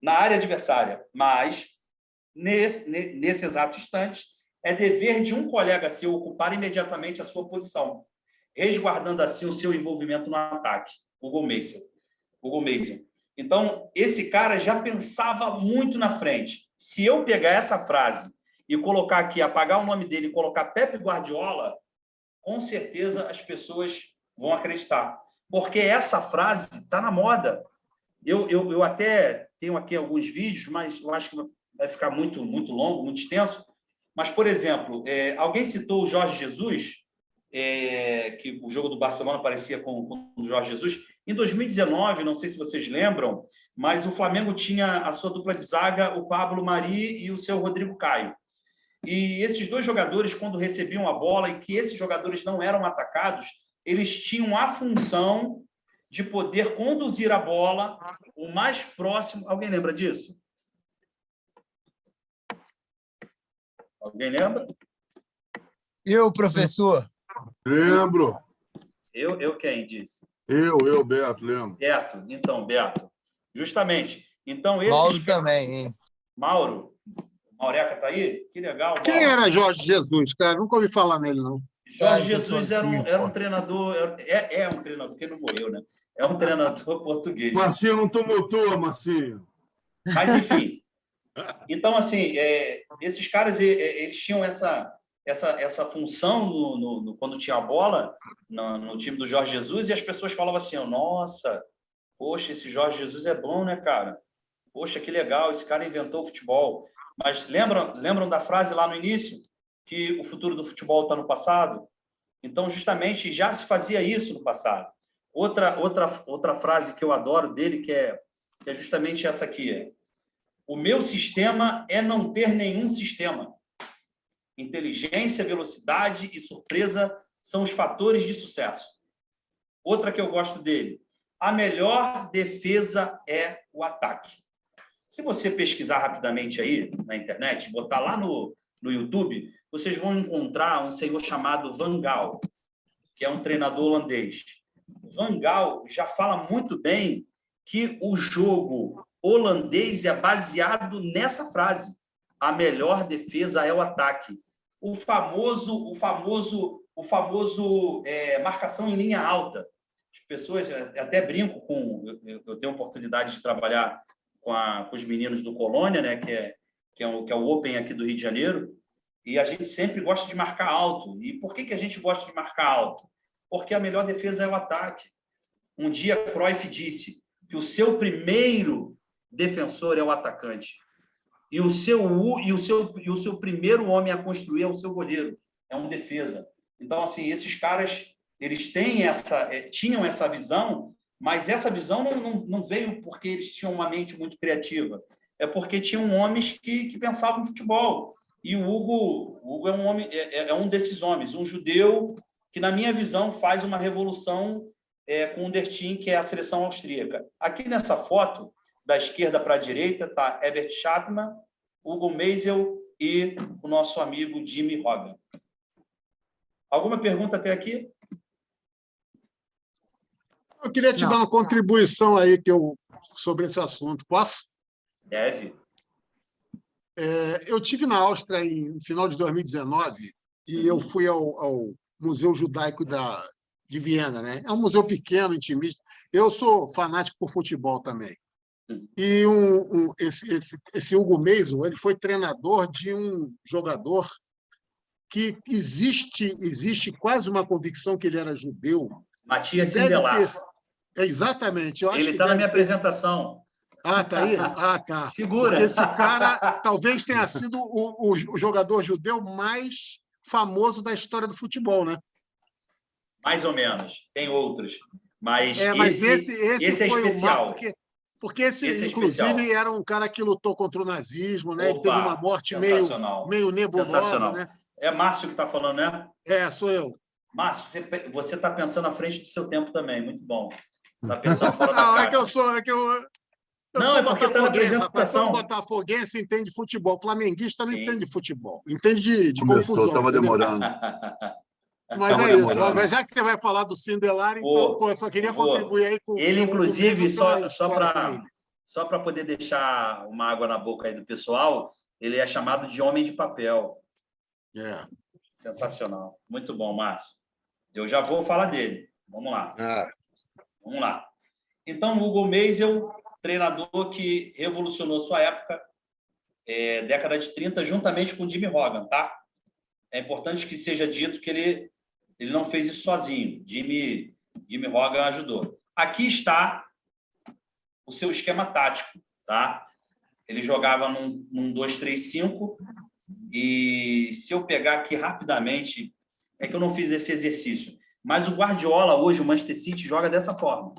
Speaker 2: na área adversária. Mas, nesse exato instante, é dever de um colega seu ocupar imediatamente a sua posição, resguardando assim o seu envolvimento no ataque, o Gulmeiser. Então, esse cara já pensava muito na frente. Se eu pegar essa frase e colocar aqui, apagar o nome dele e colocar Pepe Guardiola, com certeza as pessoas vão acreditar. Porque essa frase está na moda. Eu até tenho aqui alguns vídeos, mas eu acho que vai ficar muito longo, muito extenso. Mas, por exemplo, alguém citou o Jorge Jesus, que o jogo do Barcelona parecia com o Jorge Jesus. Em 2019, não sei se vocês lembram, mas o Flamengo tinha a sua dupla de zaga, o Pablo Mari e o seu Rodrigo Caio. E esses dois jogadores, quando recebiam a bola, e que esses jogadores não eram atacados, eles tinham a função de poder conduzir a bola o mais próximo... Alguém lembra disso? Alguém lembra?
Speaker 6: Eu, professor.
Speaker 3: Lembro.
Speaker 2: Eu quem disse?
Speaker 3: Eu, Beto, lembro.
Speaker 2: Beto. Então, Beto. Justamente. Então,
Speaker 6: Mauro também, hein?
Speaker 2: Mauro. Maureca está aí? Que legal, Mauro.
Speaker 5: Quem era Jorge Jesus, cara? Nunca ouvi falar nele, não.
Speaker 2: Jorge Jesus era um treinador... É um treinador, porque não morreu, né? É um treinador português.
Speaker 3: Marcinho não tumultua, Marcinho.
Speaker 2: Mas, enfim. Então, assim, esses caras, eles tinham essa função quando tinha a bola no time do Jorge Jesus, e as pessoas falavam assim: nossa, poxa, esse Jorge Jesus é bom, né, cara? Poxa, que legal, esse cara inventou o futebol. Mas lembram da frase lá no início? Que o futuro do futebol está no passado? Então, justamente, já se fazia isso no passado. Outra frase que eu adoro dele, que é justamente essa aqui. O meu sistema é não ter nenhum sistema. Inteligência, velocidade e surpresa são os fatores de sucesso. Outra que eu gosto dele. A melhor defesa é o ataque. Se você pesquisar rapidamente aí na internet, botar lá no YouTube, vocês vão encontrar um senhor chamado Van Gaal, que é um treinador holandês. Van Gaal já fala muito bem que o jogo holandês é baseado nessa frase. A melhor defesa é o ataque. O famoso o famoso marcação em linha alta. As pessoas, até brinco com... Eu tenho a oportunidade de trabalhar com os meninos do Colônia, né, que é o Open aqui do Rio de Janeiro, e a gente sempre gosta de marcar alto. E por que a gente gosta de marcar alto? Porque a melhor defesa é o ataque. Um dia, Cruyff disse que o seu primeiro defensor é o atacante. E o seu primeiro homem a construir é o seu goleiro, é um defesa. Então, assim, esses caras, eles tinham essa visão, mas essa visão não veio porque eles tinham uma mente muito criativa. É porque tinham homens que pensavam em futebol. E o Hugo é um homem, é um desses homens, um judeu que, na minha visão, faz uma revolução com o Der Team, que é a seleção austríaca. Aqui nessa foto, da esquerda para a direita, está Herbert Chapman, Hugo Meisel e o nosso amigo Jimmy Hogan. Alguma pergunta até aqui?
Speaker 5: Eu queria te dar uma contribuição aí sobre esse assunto. Posso?
Speaker 2: Deve.
Speaker 5: Eu tive na Áustria no final de 2019 e eu fui ao Museu Judaico de Viena, né? É um museu pequeno, intimista. Eu sou fanático por futebol também. E esse Hugo Meisel, ele foi treinador de um jogador que existe quase uma convicção que ele era judeu.
Speaker 2: Matias Sindelar.
Speaker 5: Exatamente. Eu acho
Speaker 2: ele está na minha apresentação.
Speaker 5: Ah, tá aí? Ah, tá.
Speaker 2: Segura.
Speaker 5: Porque esse cara talvez tenha sido o jogador judeu mais famoso da história do futebol, né?
Speaker 2: Mais ou menos. Tem outros. Mas
Speaker 5: esse
Speaker 2: é
Speaker 5: foi
Speaker 2: especial.
Speaker 5: Porque esse inclusive, era um cara que lutou contra o nazismo, né? Ele teve uma morte meio nebulosa, né?
Speaker 2: É Márcio que está falando, né?
Speaker 5: Sou eu.
Speaker 2: Márcio, você está pensando à frente do seu tempo também. Muito bom. Está pensando fora da
Speaker 5: Não,
Speaker 2: caixa.
Speaker 5: é que eu sou
Speaker 2: Não, é porque está na apresentação.
Speaker 5: Todo botafoguense entende futebol. Flamenguista não entende futebol. Entende de
Speaker 3: Começou,
Speaker 5: confusão.
Speaker 3: estava demorando.
Speaker 5: Mas é isso. Mas já que você vai falar do Sindelar, então, eu só queria contribuir aí com...
Speaker 2: Ele, inclusive, só para poder deixar uma água na boca aí do pessoal, ele é chamado de homem de papel. Sensacional. Muito bom, Márcio. Eu já vou falar dele. Vamos lá. Vamos lá. Então, o Hugo Meisel, treinador que revolucionou sua época, década de 30, juntamente com o Jimmy Hogan, tá? É importante que seja dito que ele não fez isso sozinho. Jimmy Hogan ajudou. Aqui está o seu esquema tático, tá? Ele jogava num 2-3-5 e se eu pegar aqui rapidamente, é que eu não fiz esse exercício, mas o Guardiola hoje, o Manchester City, joga dessa forma.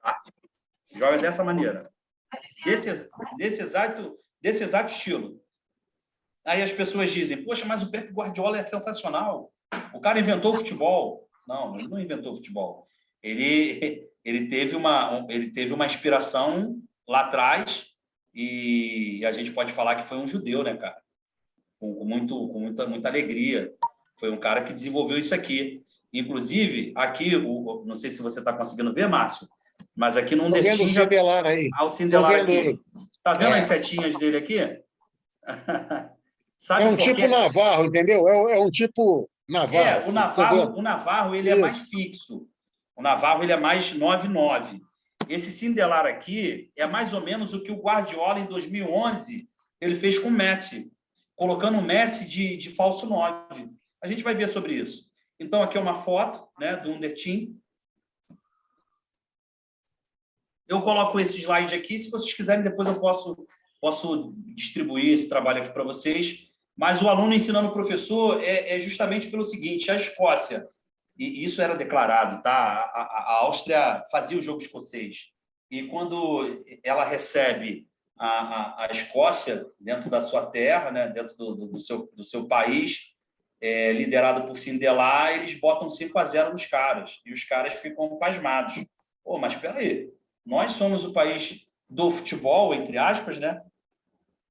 Speaker 2: Tá? Joga dessa maneira. Desse exato estilo. Aí as pessoas dizem, poxa, mas o Pep Guardiola é sensacional. O cara inventou o futebol. Não, ele não inventou o futebol. Ele teve uma inspiração lá atrás e a gente pode falar que foi um judeu, né, cara? Com muita alegria. Foi um cara que desenvolveu isso aqui. Inclusive, aqui, não sei se você está conseguindo ver, Márcio, mas aqui não
Speaker 5: Estou vendo o Sindelar aí.
Speaker 2: O Sindelar aqui. Está vendo as setinhas dele aqui? Sabe
Speaker 5: é um tipo Navarro, entendeu? É um tipo Navarro.
Speaker 2: O Navarro ele é mais fixo. O Navarro ele é mais 9-9. Esse Sindelar aqui é mais ou menos o que o Guardiola, em 2011, ele fez com o Messi, colocando o Messi de falso 9. A gente vai ver sobre isso. Então, aqui é uma foto, né, do Der Team. Eu coloco esse slide aqui. Se vocês quiserem, depois eu posso distribuir esse trabalho aqui para vocês. Mas o aluno ensinando o professor é justamente pelo seguinte: a Escócia, e isso era declarado, tá? A Áustria fazia o jogo escocês. E quando ela recebe a Escócia dentro da sua terra, né, dentro do seu país, liderado por Sindelar, eles botam 5-0 nos caras. E os caras ficam pasmados. Pô, mas espera aí. Nós somos o país do futebol, entre aspas, né?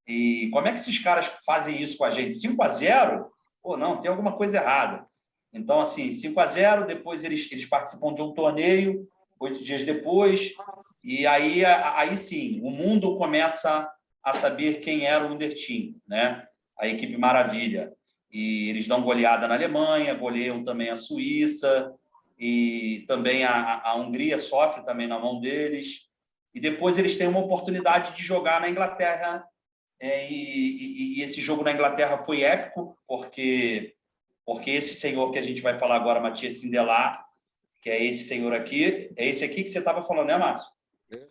Speaker 2: E como é que esses caras fazem isso com a gente? 5-0? Pô, não, tem alguma coisa errada. Então, assim, 5-0, depois eles participam de um torneio, 8 dias depois, e aí sim, o mundo começa a saber quem era o Der Team, né? A equipe maravilha. e eles dão goleada na Alemanha, goleiam também a Suíça, e também a Hungria sofre também na mão deles, e depois eles têm uma oportunidade de jogar na Inglaterra, e esse jogo na Inglaterra foi épico, porque esse senhor que a gente vai falar agora, Matias Sindelar, que é esse senhor aqui, é esse aqui que você estava falando, né, Márcio?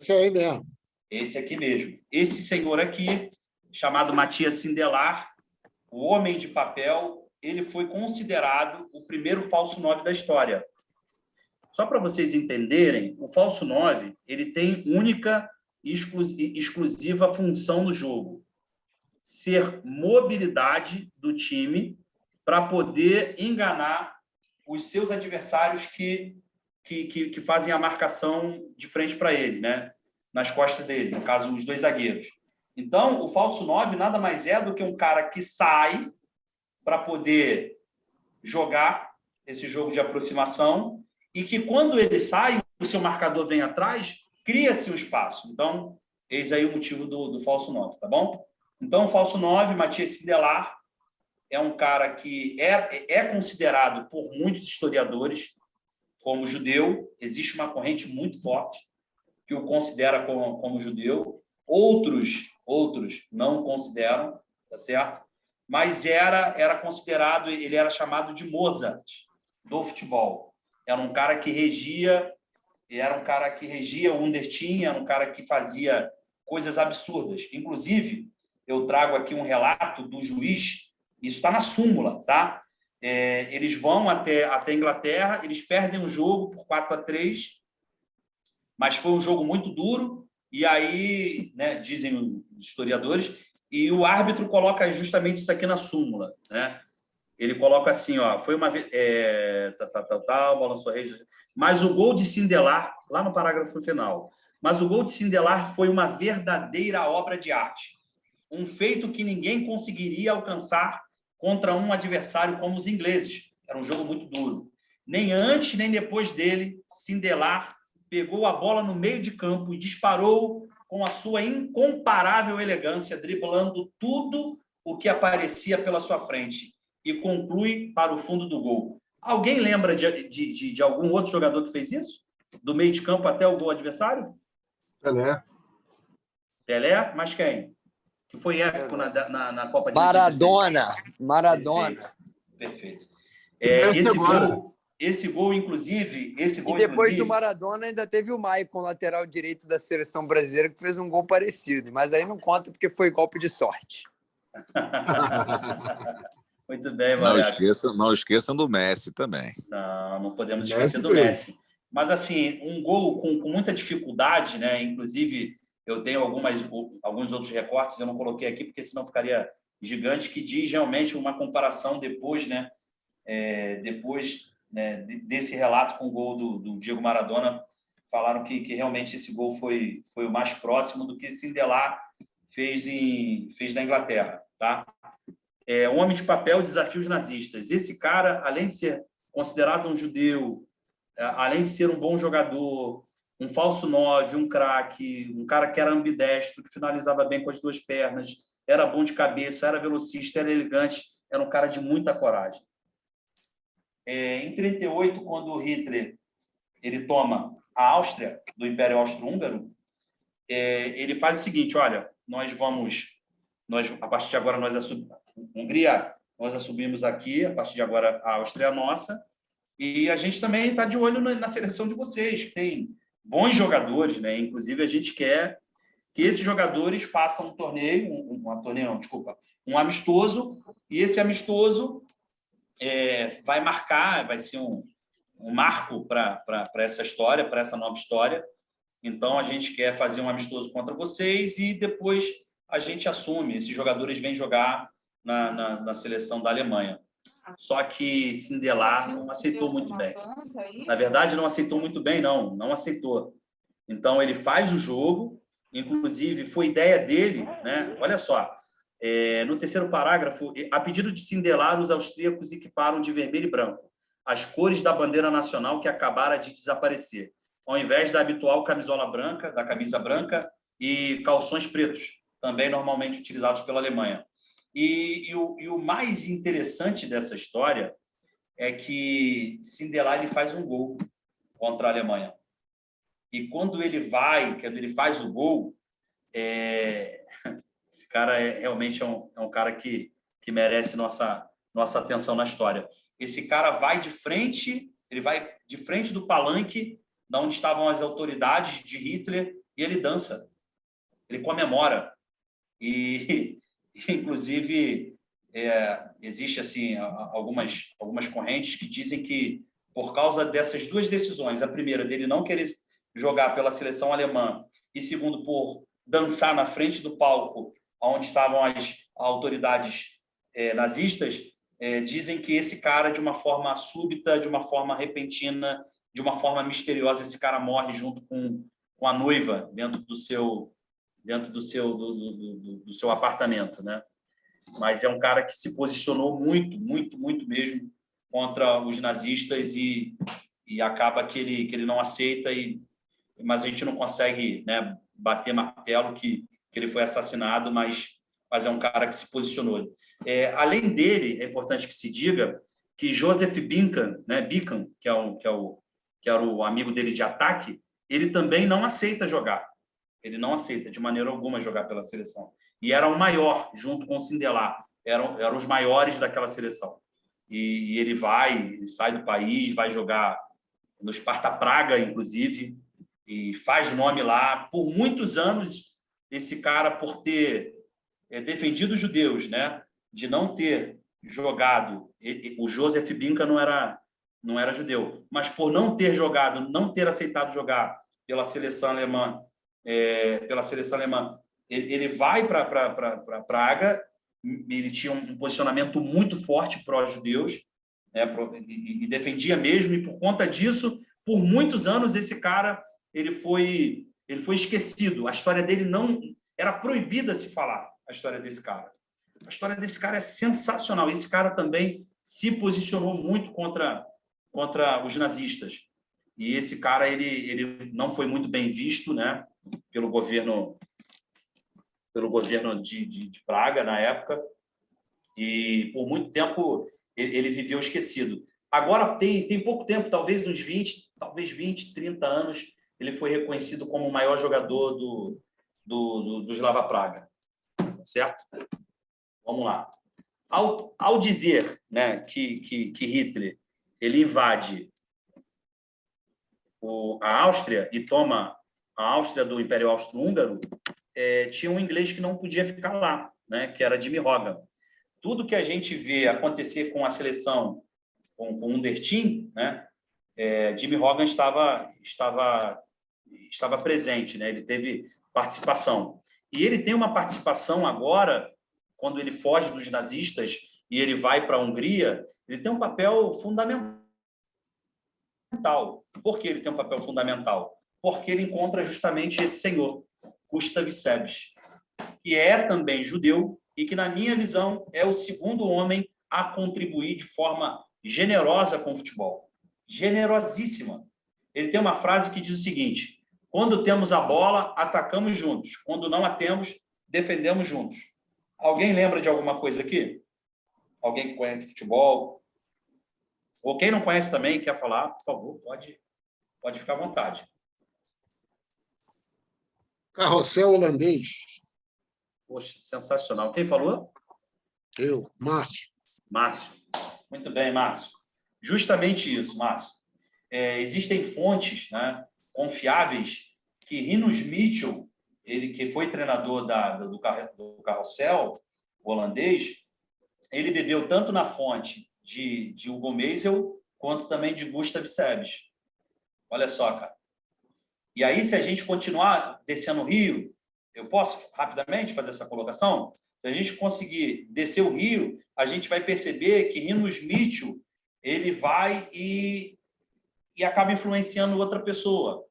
Speaker 5: Esse aí mesmo.
Speaker 2: Esse aqui mesmo. Esse senhor aqui, chamado Matias Sindelar, o homem de papel, ele foi considerado o primeiro falso 9 da história. Só para vocês entenderem, o falso 9 ele tem única e exclusiva função no jogo: ser mobilidade do time para poder enganar os seus adversários que fazem a marcação de frente para ele, né? Nas costas dele, no caso, os dois zagueiros. Então, o falso 9 nada mais é do que um cara que sai para poder jogar esse jogo de aproximação e que, quando ele sai, o seu marcador vem atrás, cria-se um espaço. Então, eis aí o motivo do falso 9, tá bom? Então, o falso 9, Matias Sindelar, é um cara que é considerado por muitos historiadores como judeu. Existe uma corrente muito forte que o considera como judeu. Outros não o consideram, tá certo? Mas era considerado, ele era chamado de Mozart do futebol. Era um cara que regia o Underteam, era um cara que fazia coisas absurdas. Inclusive, eu trago aqui um relato do juiz, isso está na súmula, tá? Eles vão até a Inglaterra, eles perdem o jogo por 4-3, mas foi um jogo muito duro, e aí, né, dizem os historiadores, e o árbitro coloca justamente isso aqui na súmula, né? Ele coloca assim, ó, foi uma vez, balançou a rede, mas o gol de Sindelar, lá no parágrafo final, mas o gol de Sindelar foi uma verdadeira obra de arte, um feito que ninguém conseguiria alcançar contra um adversário como os ingleses. Era um jogo muito duro. Nem antes nem depois dele, Sindelar pegou a bola no meio de campo e disparou com a sua incomparável elegância, driblando tudo o que aparecia pela sua frente e conclui para o fundo do gol. Alguém lembra de algum outro jogador que fez isso? Do meio de campo até o gol adversário?
Speaker 3: Pelé.
Speaker 2: Pelé? Mas quem? Que foi épico na Copa de
Speaker 6: Maradona.
Speaker 2: Perfeito.
Speaker 6: Esse
Speaker 2: gol, inclusive...
Speaker 6: E depois do Maradona ainda teve o Maicon, lateral direito da seleção brasileira, que fez um gol parecido. Mas aí não conta porque foi golpe de sorte.
Speaker 2: Muito bem, Maria.
Speaker 7: Não esqueçam do Messi também.
Speaker 2: Não podemos esquecer do Messi. Mas, assim, um gol com muita dificuldade, né? Inclusive, eu tenho alguns outros recortes, eu não coloquei aqui, porque senão ficaria gigante, que diz realmente uma comparação depois, né? Desse relato com o gol do Diego Maradona, falaram que realmente esse gol foi o mais próximo do que Sindelar fez na Inglaterra, tá? Um homem de papel desafia os nazistas. Esse cara, além de ser considerado um judeu, além de ser um bom jogador, um falso 9, um craque, um cara que era ambidestro, que finalizava bem com as duas pernas, era bom de cabeça, era velocista, era elegante, era um cara de muita coragem. Em 1938, quando o Hitler ele toma a Áustria, do Império Austro-Húngaro, ele faz o seguinte: olha, a partir de agora, Hungria, nós assumimos aqui, a partir de agora a Áustria é nossa, e a gente também está de olho na seleção de vocês, que tem bons jogadores, né? Inclusive, a gente quer que esses jogadores façam um torneio, um amistoso, e esse amistoso vai ser um marco para essa história, para essa nova história. Então, a gente quer fazer um amistoso contra vocês e depois a gente assume. Esses jogadores vêm jogar na seleção da Alemanha. Só que Sindelar não aceitou muito bem. Na verdade, não aceitou muito bem, não aceitou. Então, ele faz o jogo, inclusive foi ideia dele, né? Olha só, no terceiro parágrafo, a pedido de Sindelar, os austríacos equiparam de vermelho e branco as cores da bandeira nacional que acabara de desaparecer, ao invés da habitual camisola branca, da camisa branca e calções pretos, também normalmente utilizados pela Alemanha. E o mais interessante dessa história é que Sindelar ele faz um gol contra a Alemanha. E quando ele faz o gol, esse cara realmente é um cara que merece nossa atenção na história. Esse cara ele vai de frente do palanque, de onde estavam as autoridades de Hitler, e ele dança, ele comemora. E, inclusive, existe assim, algumas correntes que dizem que, por causa dessas duas decisões, a primeira, dele não querer jogar pela seleção alemã, e segundo, por dançar na frente do palco, onde estavam as autoridades nazistas, dizem que esse cara, de uma forma súbita, de uma forma repentina, de uma forma misteriosa, esse cara morre junto com a noiva dentro do seu apartamento, né? Mas é um cara que se posicionou muito, muito, muito mesmo contra os nazistas e acaba que ele não aceita, mas a gente não consegue, né, bater martelo que ele foi assassinado, mas é um cara que se posicionou. Além dele, é importante que se diga que Joseph Binkham, né, que era o amigo dele de ataque, ele também não aceita jogar. Ele não aceita de maneira alguma jogar pela seleção. E era o maior, junto com o Sindelar. Eram os maiores daquela seleção. E ele sai do país, vai jogar no Sparta Praga, inclusive, e faz nome lá. Por muitos anos, esse cara, por ter defendido os judeus, né, de não ter jogado, o Joseph Binkham não era judeu, mas por não ter jogado, não ter aceitado jogar pela seleção alemã, ele vai para Praga. Ele tinha um posicionamento muito forte pró-judeus, né, e defendia mesmo, e por conta disso, por muitos anos, esse cara ele foi esquecido. A história dele não era proibida se falar, a história desse cara. A história desse cara é sensacional. Esse cara também se posicionou muito contra os nazistas. E esse cara ele não foi muito bem visto, né, pelo governo de Praga na época, e por muito tempo ele viveu esquecido. Agora tem pouco tempo, talvez uns 20, 30 anos, ele foi reconhecido como o maior jogador do Slava Praga, certo? Vamos lá. Ao dizer, né, que Hitler ele invade a Áustria e toma a Áustria do Império Austro-Húngaro, tinha um inglês que não podia ficar lá, né, que era Jimmy Hogan. Tudo que a gente vê acontecer com a seleção, com o Underteam, né, Jimmy Hogan estava presente, né, ele teve participação. E ele tem uma participação agora, quando ele foge dos nazistas e ele vai para a Hungria, ele tem um papel fundamental. Por que ele tem um papel fundamental? Porque ele encontra justamente esse senhor, Gustav Sebes, que é também judeu e que, na minha visão, é o segundo homem a contribuir de forma generosa com o futebol. Generosíssima. Ele tem uma frase que diz o seguinte: quando temos a bola, atacamos juntos. Quando não a temos, defendemos juntos. Alguém lembra de alguma coisa aqui? Alguém que conhece futebol? Ou quem não conhece também, quer falar, por favor, pode ficar à vontade.
Speaker 5: Carrossel holandês.
Speaker 2: Poxa, sensacional. Quem falou?
Speaker 5: Eu, Márcio.
Speaker 2: Márcio. Muito bem, Márcio. Justamente isso, Márcio. Existem fontes, né, confiáveis que Rinus Michel, ele que foi treinador do Carrossel holandês, ele bebeu tanto na fonte de Hugo Meisel quanto também de Gustav Sebes. Olha só, cara. E aí, se a gente continuar descendo o rio, eu posso rapidamente fazer essa colocação? Se a gente conseguir descer o rio, a gente vai perceber que Rinus Michel, ele vai e acaba influenciando outra pessoa,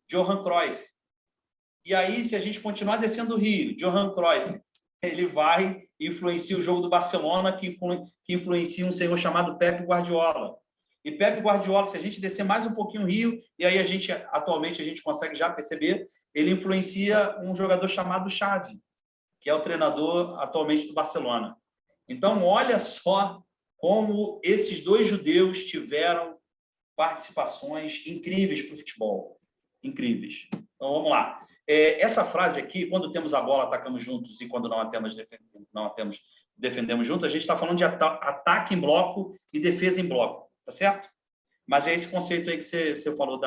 Speaker 2: Johan Cruyff. E aí, se a gente continuar descendo o rio, Johan Cruyff, ele vai e influencia o jogo do Barcelona, que influencia um senhor chamado Pep Guardiola. E Pep Guardiola, se a gente descer mais um pouquinho o rio, e aí atualmente a gente consegue já perceber, ele influencia um jogador chamado Xavi, que é o treinador atualmente do Barcelona. Então, olha só como esses dois judeus tiveram participações incríveis para o futebol. Incríveis. Então, vamos lá. Essa frase aqui, quando temos a bola, atacamos juntos, e quando não a temos, defendemos juntos, a gente está falando de ataque em bloco e defesa em bloco, tá certo? Mas é esse conceito aí que você falou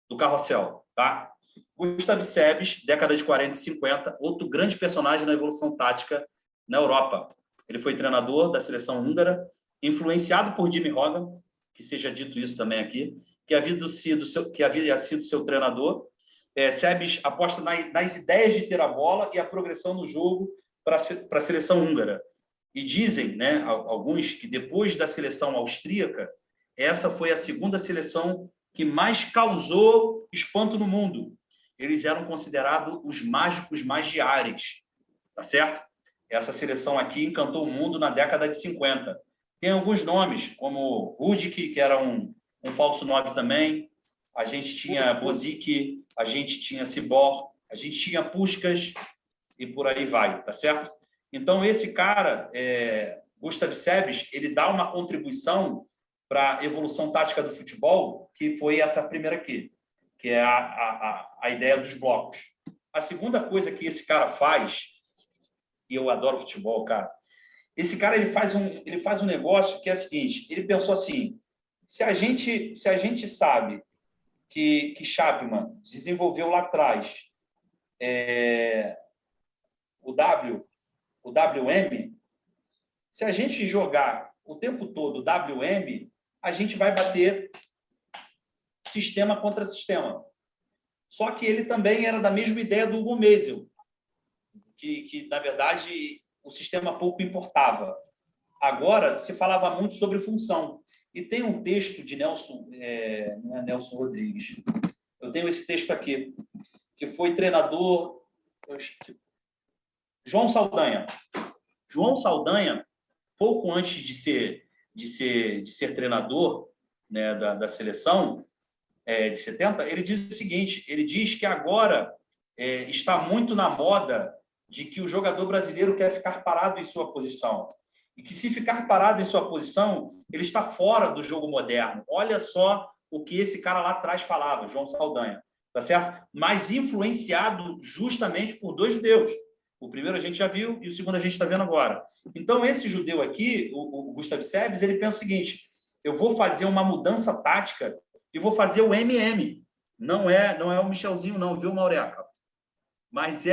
Speaker 2: do carrossel, tá? Gustav Sebes, década de 40 e 50, outro grande personagem na evolução tática na Europa. Ele foi treinador da seleção húngara, influenciado por Jimmy Hogan, que seja dito isso também aqui, que havia sido seu treinador. Sebes aposta nas ideias de ter a bola e a progressão no jogo para a seleção húngara. E dizem, né, alguns, que depois da seleção austríaca, essa foi a segunda seleção que mais causou espanto no mundo. Eles eram considerados os mágicos magiares, tá certo? Essa seleção aqui encantou o mundo na década de 50. Tem alguns nomes, como Rudik, que era um falso 9 também. A gente tinha Bozic, a gente tinha Cibor, a gente tinha Puskás e por aí vai, tá certo? Então, esse cara, Gustav Sebes, ele dá uma contribuição para a evolução tática do futebol, que foi essa primeira aqui, que é a ideia dos blocos. A segunda coisa que esse cara faz, e eu adoro futebol, cara, esse cara ele faz um negócio que é o seguinte, ele pensou assim, se a gente sabe que Chapman desenvolveu lá atrás o WM, se a gente jogar o tempo todo WM, a gente vai bater sistema contra sistema. Só que ele também era da mesma ideia do Hugo Meisel, que na verdade, o sistema pouco importava. Agora, se falava muito sobre função. E tem um texto de Nelson, não é Nelson Rodrigues, eu tenho esse texto aqui, que foi treinador... João Saldanha. João Saldanha, pouco antes de ser treinador, né, da seleção de 70, ele diz o seguinte, ele diz que agora está muito na moda de que o jogador brasileiro quer ficar parado em sua posição. E que se ficar parado em sua posição, ele está fora do jogo moderno. Olha só o que esse cara lá atrás falava, João Saldanha, tá certo? Mas influenciado justamente por dois judeus. O primeiro a gente já viu e o segundo a gente está vendo agora. Então, esse judeu aqui, o Gustav Sebes, ele pensa o seguinte, eu vou fazer uma mudança tática e vou fazer o MM. Não é o Michelzinho, não, viu, Maureca? Mas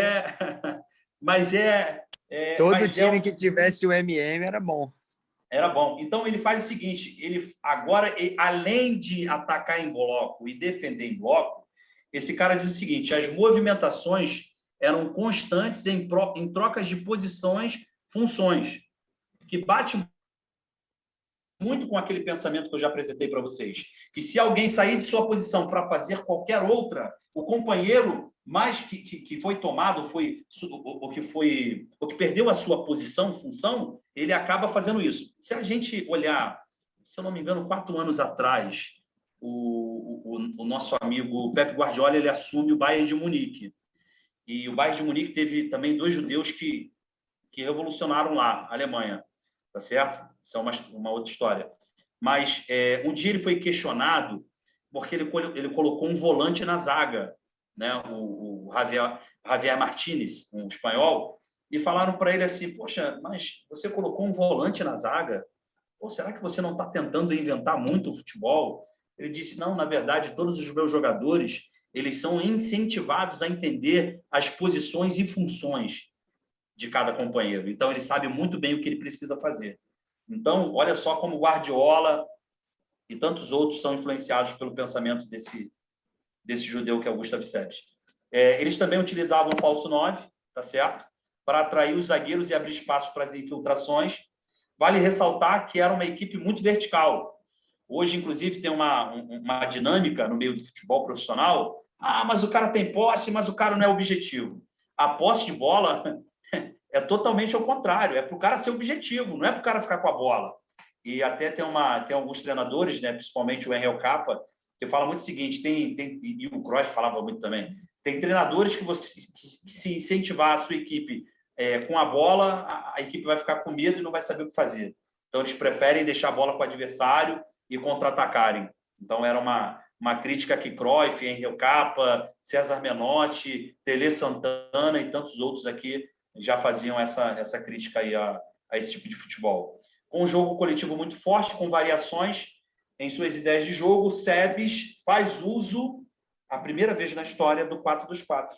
Speaker 6: Todo time que tivesse o MM era bom.
Speaker 2: Era bom. Então, ele faz o seguinte, agora, além de atacar em bloco e defender em bloco, esse cara diz o seguinte, as movimentações eram constantes em trocas de posições, funções, que bate muito com aquele pensamento que eu já apresentei para vocês, que se alguém sair de sua posição para fazer qualquer outra, o companheiro mais que foi tomado, o que perdeu a sua posição, função, ele acaba fazendo isso. Se a gente olhar, se eu não me engano, 4 anos atrás, o nosso amigo Pep Guardiola, ele assume o Bayern de Munique. E o Bayern de Munique teve também 2 judeus que revolucionaram lá, a Alemanha, tá certo? Isso é uma outra história. Mas um dia ele foi questionado porque ele colocou um volante na zaga, né? O Javier Martínez, um espanhol, e falaram para ele assim, poxa, mas você colocou um volante na zaga? Pô, será que você não está tentando inventar muito o futebol? Ele disse, não, na verdade, todos os meus jogadores eles são incentivados a entender as posições e funções de cada companheiro. Então, ele sabe muito bem o que ele precisa fazer. Então, olha só como Guardiola e tantos outros são influenciados pelo pensamento desse judeu que é o Gustav Sebes. Eles também utilizavam o falso 9, tá certo? Para atrair os zagueiros e abrir espaço para as infiltrações. Vale ressaltar que era uma equipe muito vertical. Hoje, inclusive, tem uma dinâmica no meio do futebol profissional. Ah, mas o cara tem posse, mas o cara não é objetivo. A posse de bola é totalmente ao contrário. É para o cara ser objetivo, não é para o cara ficar com a bola. E até tem alguns treinadores, né, principalmente o Henrique Capa, que fala muito o seguinte, e o Cruyff falava muito também, Tem treinadores que se incentivar a sua equipe com a bola, a equipe vai ficar com medo e não vai saber o que fazer. Então, eles preferem deixar a bola com o adversário e contra-atacarem. Então, era uma crítica que Cruyff, Henrique Capa, César Menotti, Tele Santana e tantos outros aqui já faziam essa crítica aí a esse tipo de futebol. Com um jogo coletivo muito forte, com variações em suas ideias de jogo, o Sebes faz uso, a primeira vez na história, do 4-2-4.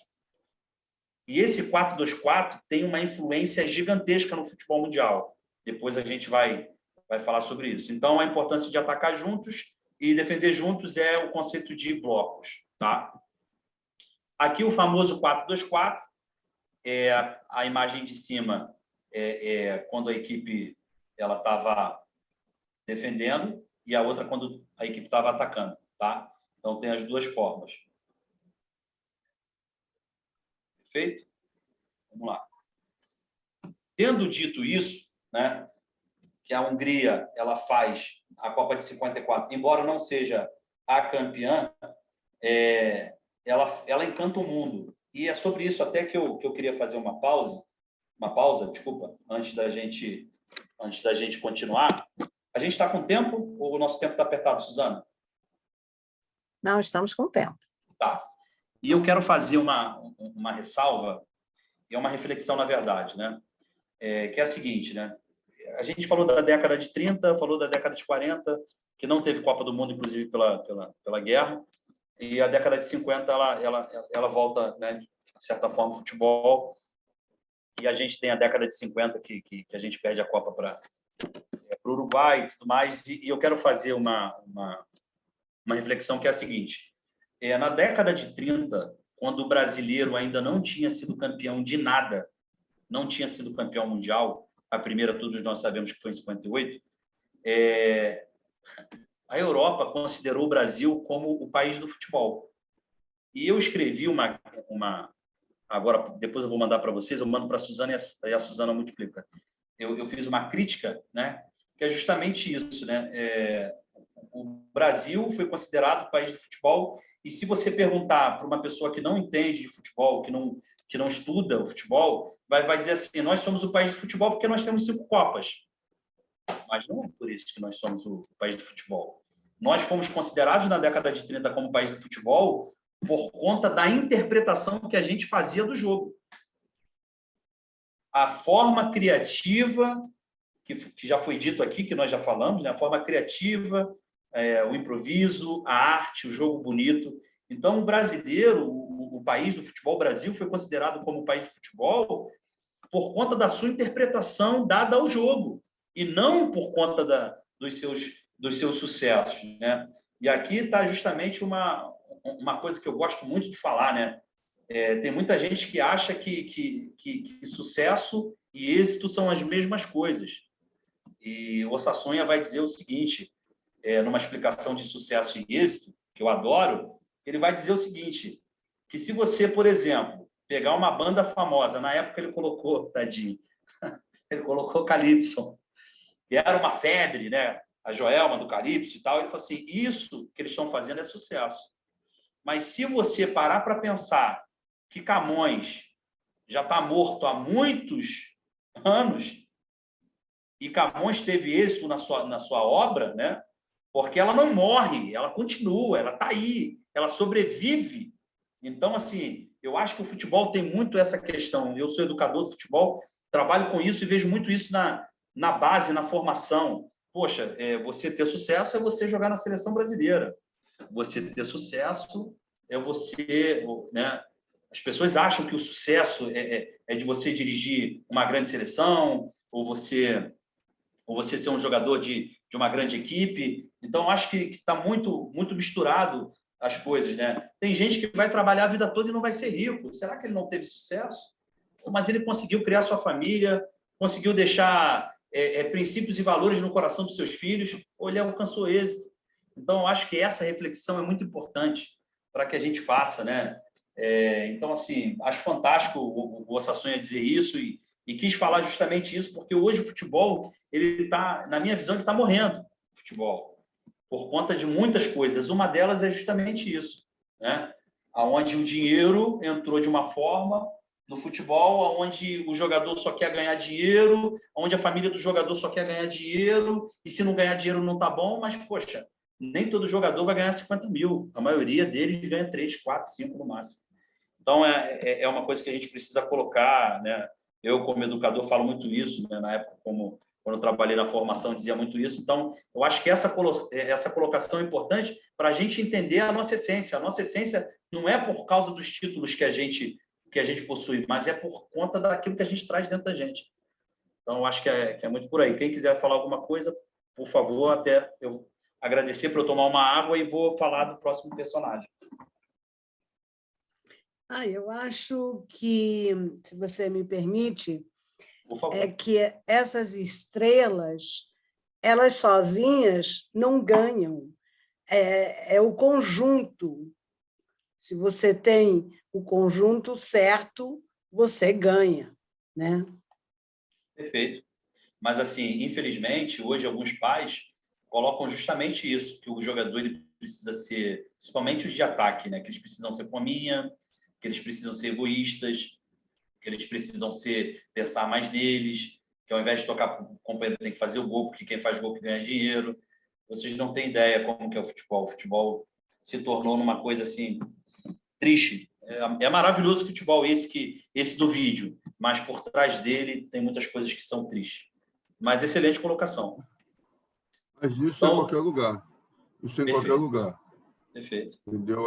Speaker 2: E esse 4-2-4 tem uma influência gigantesca no futebol mundial. Depois a gente vai falar sobre isso. Então, a importância de atacar juntos e defender juntos é o conceito de blocos. Tá? Aqui o famoso 4-2-4, a imagem de cima quando a equipe estava defendendo e a outra quando a equipe estava atacando. Tá? Então, tem as duas formas. Perfeito? Vamos lá. Tendo dito isso, né, que a Hungria ela faz a Copa de 54, embora não seja a campeã, ela encanta o mundo. E é sobre isso até que eu queria fazer uma pausa, desculpa, antes da gente continuar. A gente está com tempo ou o nosso tempo está apertado, Suzana?
Speaker 1: Não, estamos com tempo.
Speaker 2: Tá. E eu quero fazer uma ressalva, e é uma reflexão, na verdade, né? Que é a seguinte, né? A gente falou da década de 30, falou da década de 40, que não teve Copa do Mundo, inclusive pela guerra, e a década de 50 ela volta, né, de certa forma, ao futebol, e a gente tem a década de 50 que a gente perde a Copa para o Uruguai e tudo mais, e eu quero fazer uma reflexão que é a seguinte: na década de 30, quando o brasileiro ainda não tinha sido campeão de nada, não tinha sido campeão mundial, a primeira todos nós sabemos que foi em 58, a Europa considerou o Brasil como o país do futebol. E eu escrevi agora, depois eu vou mandar para vocês, eu mando para a Suzana e a Suzana multiplica. Eu fiz uma crítica, né, que é justamente isso, né? O Brasil foi considerado o país do futebol, e se você perguntar para uma pessoa que não entende de futebol, que não estuda o futebol, vai dizer assim: nós somos o país do futebol porque nós temos 5 Copas. Mas não é por isso que nós somos o país do futebol. Nós fomos considerados na década de 30 como país do futebol por conta da interpretação que a gente fazia do jogo. A forma criativa, que já foi dito aqui, que nós já falamos, né? A forma criativa, o improviso, a arte, o jogo bonito. Então, o brasileiro, o país do futebol, o Brasil, foi considerado como país do futebol por conta da sua interpretação dada ao jogo, e não por conta dos seus sucessos, né? E aqui está justamente uma coisa que eu gosto muito de falar, né? Tem muita gente que acha que sucesso e êxito são as mesmas coisas. E o Osasunha vai dizer o seguinte, numa explicação de sucesso e êxito, que eu adoro, ele vai dizer o seguinte, que se você, por exemplo, pegar uma banda famosa, na época ele colocou, tadinho, ele colocou Calypso, que era uma febre, né? A Joelma do Calypso e tal, ele falou assim: isso que eles estão fazendo é sucesso. Mas se você parar para pensar que Camões já está morto há muitos anos e Camões teve êxito na sua obra, né? Porque ela não morre, ela continua, ela está aí, ela sobrevive. Então, assim, eu acho que o futebol tem muito essa questão. Eu sou educador do futebol, trabalho com isso e vejo muito isso na base, na formação. Poxa, você ter sucesso é você jogar na seleção brasileira. Você ter sucesso é você... né? As pessoas acham que o sucesso é de você dirigir uma grande seleção ou você ser um jogador de uma grande equipe. Então, acho que está muito, muito misturado as coisas, né? Tem gente que vai trabalhar a vida toda e não vai ser rico. Será que ele não teve sucesso? Mas ele conseguiu criar sua família, conseguiu deixar princípios e valores no coração dos seus filhos, ou ele alcançou êxito. Então, eu acho que essa reflexão é muito importante para que a gente faça, né? Então, assim, acho fantástico o Osasunha dizer isso e quis falar justamente isso, porque hoje o futebol, ele tá, na minha visão, ele está morrendo, o futebol, por conta de muitas coisas. Uma delas é justamente isso, né? onde o dinheiro entrou de uma forma no futebol, onde o jogador só quer ganhar dinheiro, onde a família do jogador só quer ganhar dinheiro, e se não ganhar dinheiro não tá bom, mas, poxa, nem todo jogador vai ganhar 50 mil. A maioria deles ganha 3, 4, 5 no máximo. Então, é uma coisa que a gente precisa colocar, né? Eu, como educador, falo muito isso, né? Na época, quando eu trabalhei na formação, dizia muito isso. Então, eu acho que essa colocação é importante para a gente entender a nossa essência. A nossa essência não é por causa dos títulos que a gente possui, mas é por conta daquilo que a gente traz dentro da gente. Então, eu acho que é muito por aí. Quem quiser falar alguma coisa, por favor, até eu agradecer para eu tomar uma água e vou falar do próximo personagem.
Speaker 4: Eu acho que, se você me permite,
Speaker 2: Por favor.
Speaker 4: é que essas estrelas, elas sozinhas não ganham. É o conjunto. Se você tem o conjunto certo, você ganha, né?
Speaker 2: Perfeito. Mas, assim, infelizmente, hoje alguns pais colocam justamente isso, que o jogador ele precisa ser, principalmente os de ataque, né? Que eles precisam ser fominha, que eles precisam ser egoístas, que eles precisam pensar mais neles, que ao invés de tocar para o companheiro tem que fazer o gol, porque quem faz gol que ganha dinheiro. Vocês não têm ideia como que é o futebol. O futebol se tornou numa coisa assim triste. É maravilhoso o futebol esse do vídeo, mas por trás dele tem muitas coisas que são tristes. Mas excelente colocação.
Speaker 3: Mas isso
Speaker 2: Então,
Speaker 3: em qualquer lugar. Isso em
Speaker 2: perfeito.
Speaker 3: qualquer lugar.
Speaker 2: Perfeito.
Speaker 3: Entendeu?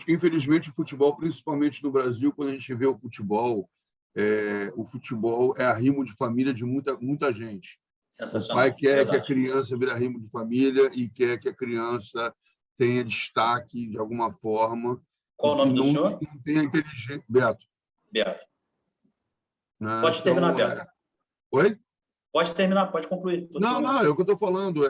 Speaker 3: Infelizmente, o futebol, principalmente no Brasil, quando a gente vê o futebol é arrimo de família de muita gente. O pai quer que a criança vire arrimo de família e quer que a criança tenha destaque de alguma forma.
Speaker 2: Qual o nome do senhor?
Speaker 3: Não tenha inteligência. Beto.
Speaker 2: Beto.
Speaker 3: Né?
Speaker 2: Pode terminar, Beto.
Speaker 3: Oi?
Speaker 2: Pode terminar, pode concluir.
Speaker 3: Não, é o que eu estou falando.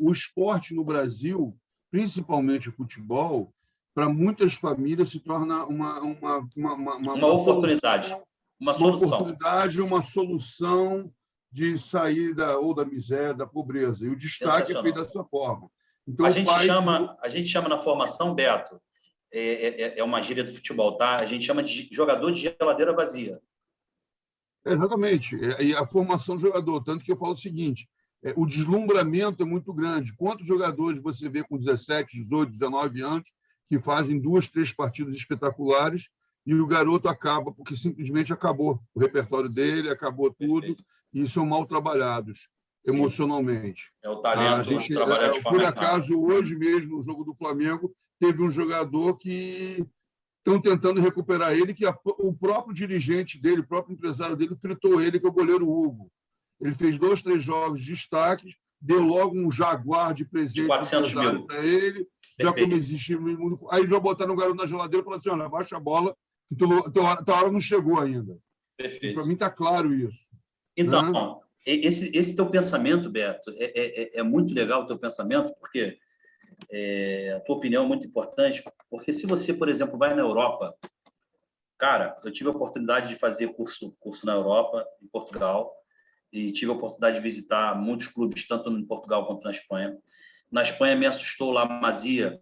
Speaker 3: O esporte no Brasil, principalmente o futebol, para muitas famílias se torna uma
Speaker 2: oportunidade, uma solução.
Speaker 3: Uma oportunidade, uma solução de sair da miséria, da pobreza. E o destaque é feito dessa forma. Então,
Speaker 2: a gente chama na formação, Beto, é uma gíria do futebol, tá? A gente chama de jogador de geladeira vazia.
Speaker 3: Exatamente. E a formação do jogador. Tanto que eu falo o seguinte, o deslumbramento é muito grande. Quantos jogadores você vê com 17, 18, 19 anos que fazem 2, 3 partidas espetaculares e o garoto acaba, porque simplesmente acabou o repertório dele, acabou tudo,
Speaker 2: Perfeito.
Speaker 3: E são mal trabalhados emocionalmente.
Speaker 2: É o talento trabalhar de forma
Speaker 3: por acaso, hoje mesmo, no jogo do Flamengo, teve um jogador que estão tentando recuperar ele, que o próprio dirigente dele, o próprio empresário dele, fritou ele, que é o goleiro Hugo. Ele fez 2, 3 jogos de destaques, deu logo um Jaguar de presente
Speaker 2: de 400 mil
Speaker 3: para ele, já como existe... Aí já botaram o garoto na geladeira e falaram assim, olha, baixa a bola, que tua hora não chegou ainda.
Speaker 2: Perfeito.
Speaker 3: Para mim está claro isso.
Speaker 2: Então,
Speaker 3: né?
Speaker 2: esse teu pensamento, Beto, é muito legal o teu pensamento, porque a tua opinião é muito importante, porque se você, por exemplo, vai na Europa, cara, eu tive a oportunidade de fazer curso na Europa, em Portugal, e tive a oportunidade de visitar muitos clubes, tanto em Portugal quanto na Espanha. Na Espanha me assustou o La Masia.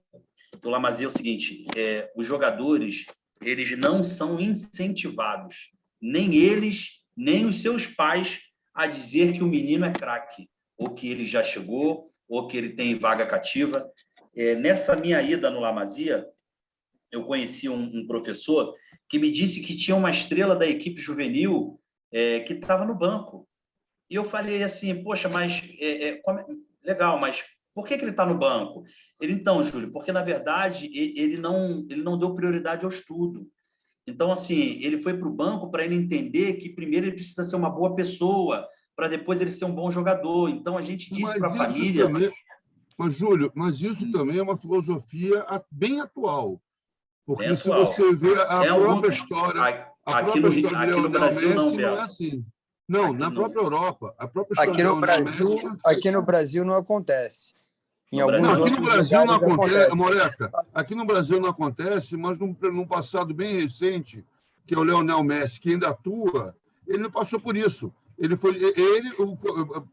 Speaker 2: O La Masia é o seguinte, os jogadores, eles não são incentivados, nem eles, nem os seus pais, a dizer que o menino é craque, ou que ele já chegou, ou que ele tem vaga cativa. Nessa minha ida no La Masia, eu conheci um professor que me disse que tinha uma estrela da equipe juvenil que estava no banco. E eu falei assim, poxa, mas legal, mas por que ele está no banco? Ele, então, Júlio, porque, na verdade, ele não deu prioridade ao estudo. Então, assim, ele foi para o banco para ele entender que, primeiro, ele precisa ser uma boa pessoa, para depois ele ser um bom jogador. Então, a gente disse para a família...
Speaker 3: Mas, Júlio, isso também é uma filosofia bem atual. Porque se você vê a própria história...
Speaker 2: Aqui no Brasil, não, Beto.
Speaker 3: Não é assim. Não, na própria Europa. A própria
Speaker 6: aqui no Brasil não acontece.
Speaker 3: Aqui no Brasil não acontece, Moreca. Aqui no Brasil não acontece, mas num passado bem recente, que é o Lionel Messi, que ainda atua, ele não passou por isso.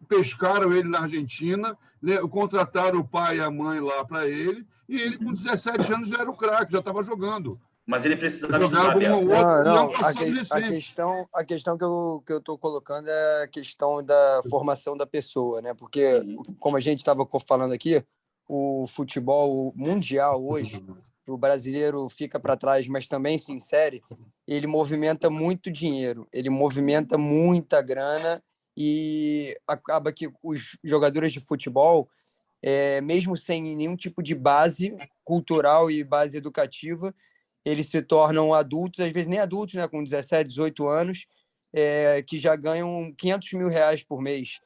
Speaker 3: Pescaram ele na Argentina, né, contrataram o pai e a mãe lá para ele, e ele, com 17 anos, já era o craque, já estava jogando.
Speaker 2: Mas ele precisava
Speaker 3: Jogava
Speaker 2: estudar,
Speaker 3: uma
Speaker 2: Beto.
Speaker 3: outra, e é um
Speaker 6: Não,
Speaker 3: passado recente.
Speaker 6: a questão que eu estou colocando é a questão da formação da pessoa, né? Porque, como a gente estava falando aqui, o futebol mundial hoje, o brasileiro fica para trás, mas também se insere, ele movimenta muito dinheiro, ele movimenta muita grana e acaba que os jogadores de futebol, mesmo sem nenhum tipo de base cultural e base educativa, eles se tornam adultos, às vezes nem adultos, né, com 17, 18 anos, que já ganham R$ 500 mil por mês.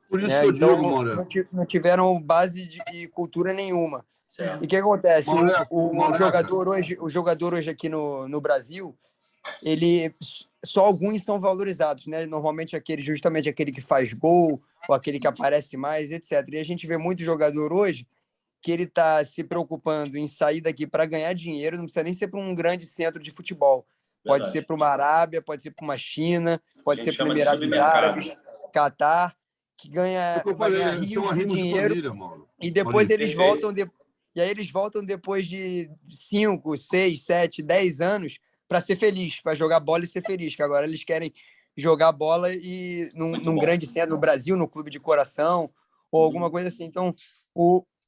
Speaker 3: Por isso
Speaker 6: Né?
Speaker 3: que eu
Speaker 6: Então,
Speaker 3: digo, Maurício.
Speaker 6: não tiveram base de cultura nenhuma.
Speaker 2: Certo.
Speaker 6: E o que acontece? O
Speaker 3: Maurício.
Speaker 6: jogador hoje aqui no Brasil, só alguns são valorizados, né? Normalmente justamente aquele que faz gol, ou aquele que aparece mais, etc. E a gente vê muito jogador hoje que ele está se preocupando em sair daqui para ganhar dinheiro, não precisa nem ser para um grande centro de futebol. Pode ser para uma Arábia, pode ser para uma China, pode ser para Emirados Árabes, Catar, que vai ganhar rios de dinheiro, e depois eles voltam, e aí eles voltam depois de 5, 6, 7, 10 anos para ser feliz, para jogar bola e ser feliz, que agora eles querem jogar bola e num grande centro, no Brasil, no clube de coração, ou alguma coisa assim. Então,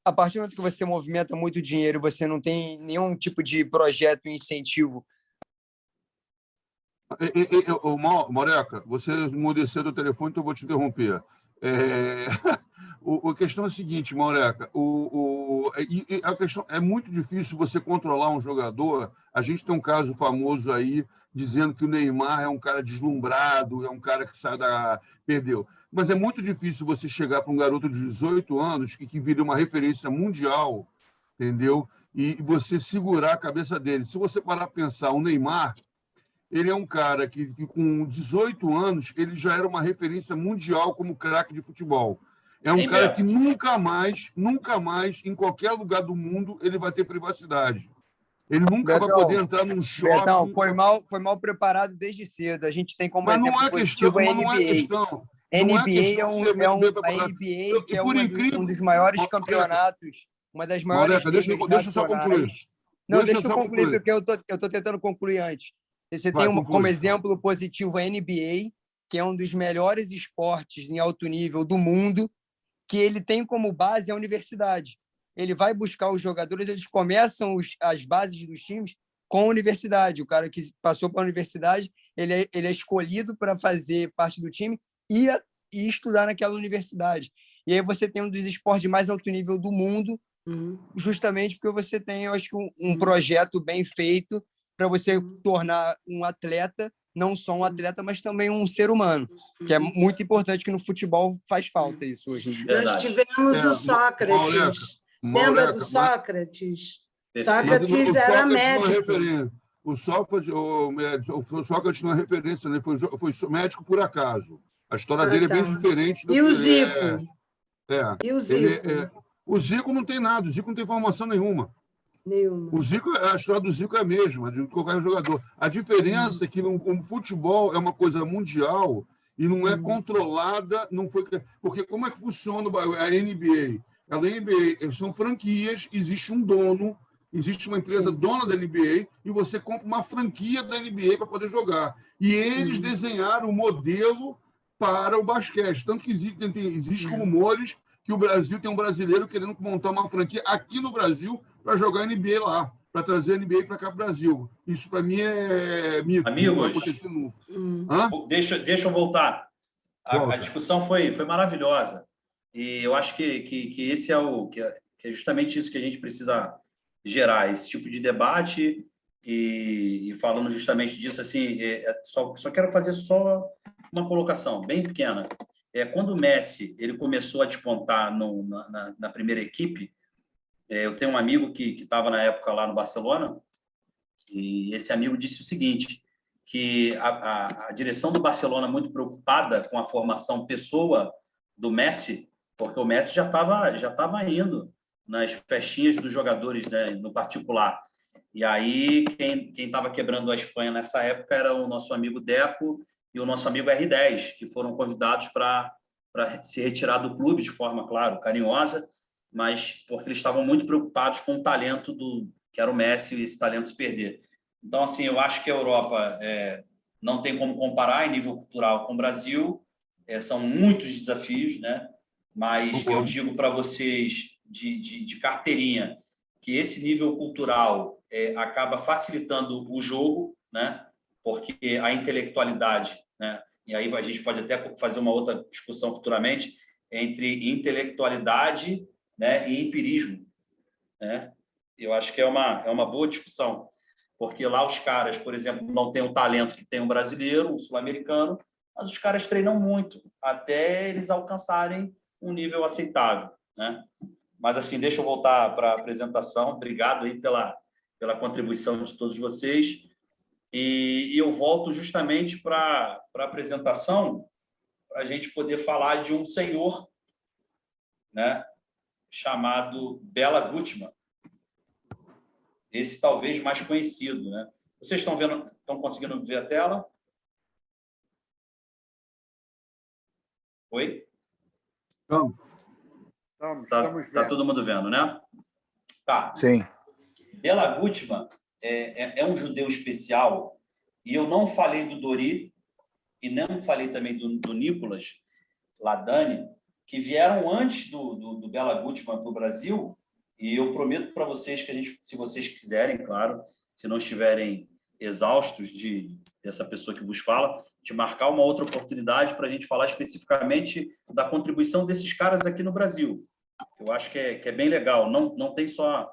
Speaker 6: a partir do momento que você movimenta muito dinheiro, você não tem nenhum tipo de projeto e incentivo.
Speaker 3: Moreca, você emudeceu do telefone, então eu vou te interromper. A questão é a seguinte, Moreca, a questão é muito difícil você controlar um jogador. A gente tem um caso famoso aí, dizendo que o Neymar é um cara deslumbrado, é um cara que perdeu. Mas é muito difícil você chegar para um garoto de 18 anos que vira uma referência mundial, entendeu? E você segurar a cabeça dele. Se você parar para pensar, o Neymar, ele é um cara que com 18 anos, ele já era uma referência mundial como craque de futebol. É um cara que nunca mais, em qualquer lugar do mundo, ele vai ter privacidade. Ele nunca vai poder entrar num shopping.
Speaker 6: Betão, foi mal preparado desde cedo. A gente tem como exemplo positivo a NBA. A NBA que é um dos maiores campeonatos, uma das maiores ligas nacionais. Deixa eu concluir, porque eu tô tentando concluir antes. Você tem como exemplo positivo a NBA, que é um dos melhores esportes em alto nível do mundo, que ele tem como base a universidade. Ele vai buscar os jogadores, eles começam as bases dos times com a universidade. O cara que passou para a universidade, ele é escolhido para fazer parte do time e estudar naquela universidade. E aí você tem um dos esportes mais alto nível do mundo, justamente porque você tem, eu acho, um projeto bem feito para você tornar um atleta, não só um atleta, mas também um ser humano, que é muito importante, que no futebol faz falta isso hoje em dia.
Speaker 4: Nós tivemos o Sócrates. Lembra do Sócrates? Sócrates era médico.
Speaker 3: O Sócrates não é referência, né? Foi médico por acaso. A história dele é bem diferente do que...
Speaker 4: E o Zico?
Speaker 3: E o Zico? O Zico não tem nada, o Zico não tem formação nenhuma. A história do Zico é a mesma, de qualquer jogador. A diferença é que o futebol é uma coisa mundial e não é controlada, porque como é que funciona a NBA? A NBA são franquias, existe um dono, existe uma empresa dona da NBA e você compra uma franquia da NBA para poder jogar. E eles desenharam o modelo para o basquete. Tanto que existem rumores que o Brasil tem um brasileiro querendo montar uma franquia aqui no Brasil para jogar NBA lá, para trazer a NBA para cá para o Brasil. Isso, para mim, é mito.
Speaker 2: Amigos, deixa eu voltar. A discussão foi maravilhosa. E eu acho que esse é justamente isso que a gente precisa gerar, esse tipo de debate. E falando justamente disso, assim, só quero fazer só uma colocação bem pequena. Quando o Messi ele começou a despontar na primeira equipe, eu tenho um amigo que estava na época lá no Barcelona, e esse amigo disse o seguinte, que a direção do Barcelona, muito preocupada com a formação pessoa do Messi, porque o Messi já estava indo nas festinhas dos jogadores, né, no particular. E aí, quem estava quebrando a Espanha nessa época era o nosso amigo Deco e o nosso amigo R10, que foram convidados para se retirar do clube de forma, claro, carinhosa, mas porque eles estavam muito preocupados com o talento que era o Messi, e esse talento se perder. Então, assim, eu acho que a Europa não tem como comparar em nível cultural com o Brasil, são muitos desafios, né? Mas eu digo para vocês de carteirinha que esse nível cultural acaba facilitando o jogo, né? Porque a intelectualidade, né? E aí a gente pode até fazer uma outra discussão futuramente entre intelectualidade, né, e empirismo, né? Eu acho que é uma boa discussão, porque lá os caras, por exemplo, não têm o talento que tem um brasileiro, um sul-americano, mas os caras treinam muito até eles alcançarem um nível aceitável, né? Mas, assim, deixa eu voltar para a apresentação. Obrigado aí pela contribuição de todos vocês. E eu volto justamente para a apresentação para a gente poder falar de um senhor, né, chamado Bela Gutmann. Esse talvez mais conhecido, né? Vocês estão conseguindo ver a tela? Oi? Tá todo mundo vendo, né? Tá.
Speaker 8: Sim.
Speaker 2: Bela Gutmann é um judeu especial, e eu não falei do Dori e não falei também do Nicolas Ladani, que vieram antes do Bela Gutmann para o Brasil, e eu prometo para vocês que se vocês quiserem, claro, se não estiverem exaustos dessa pessoa que vos fala, de marcar uma outra oportunidade para a gente falar especificamente da contribuição desses caras aqui no Brasil. Eu acho que é bem legal. Não tem só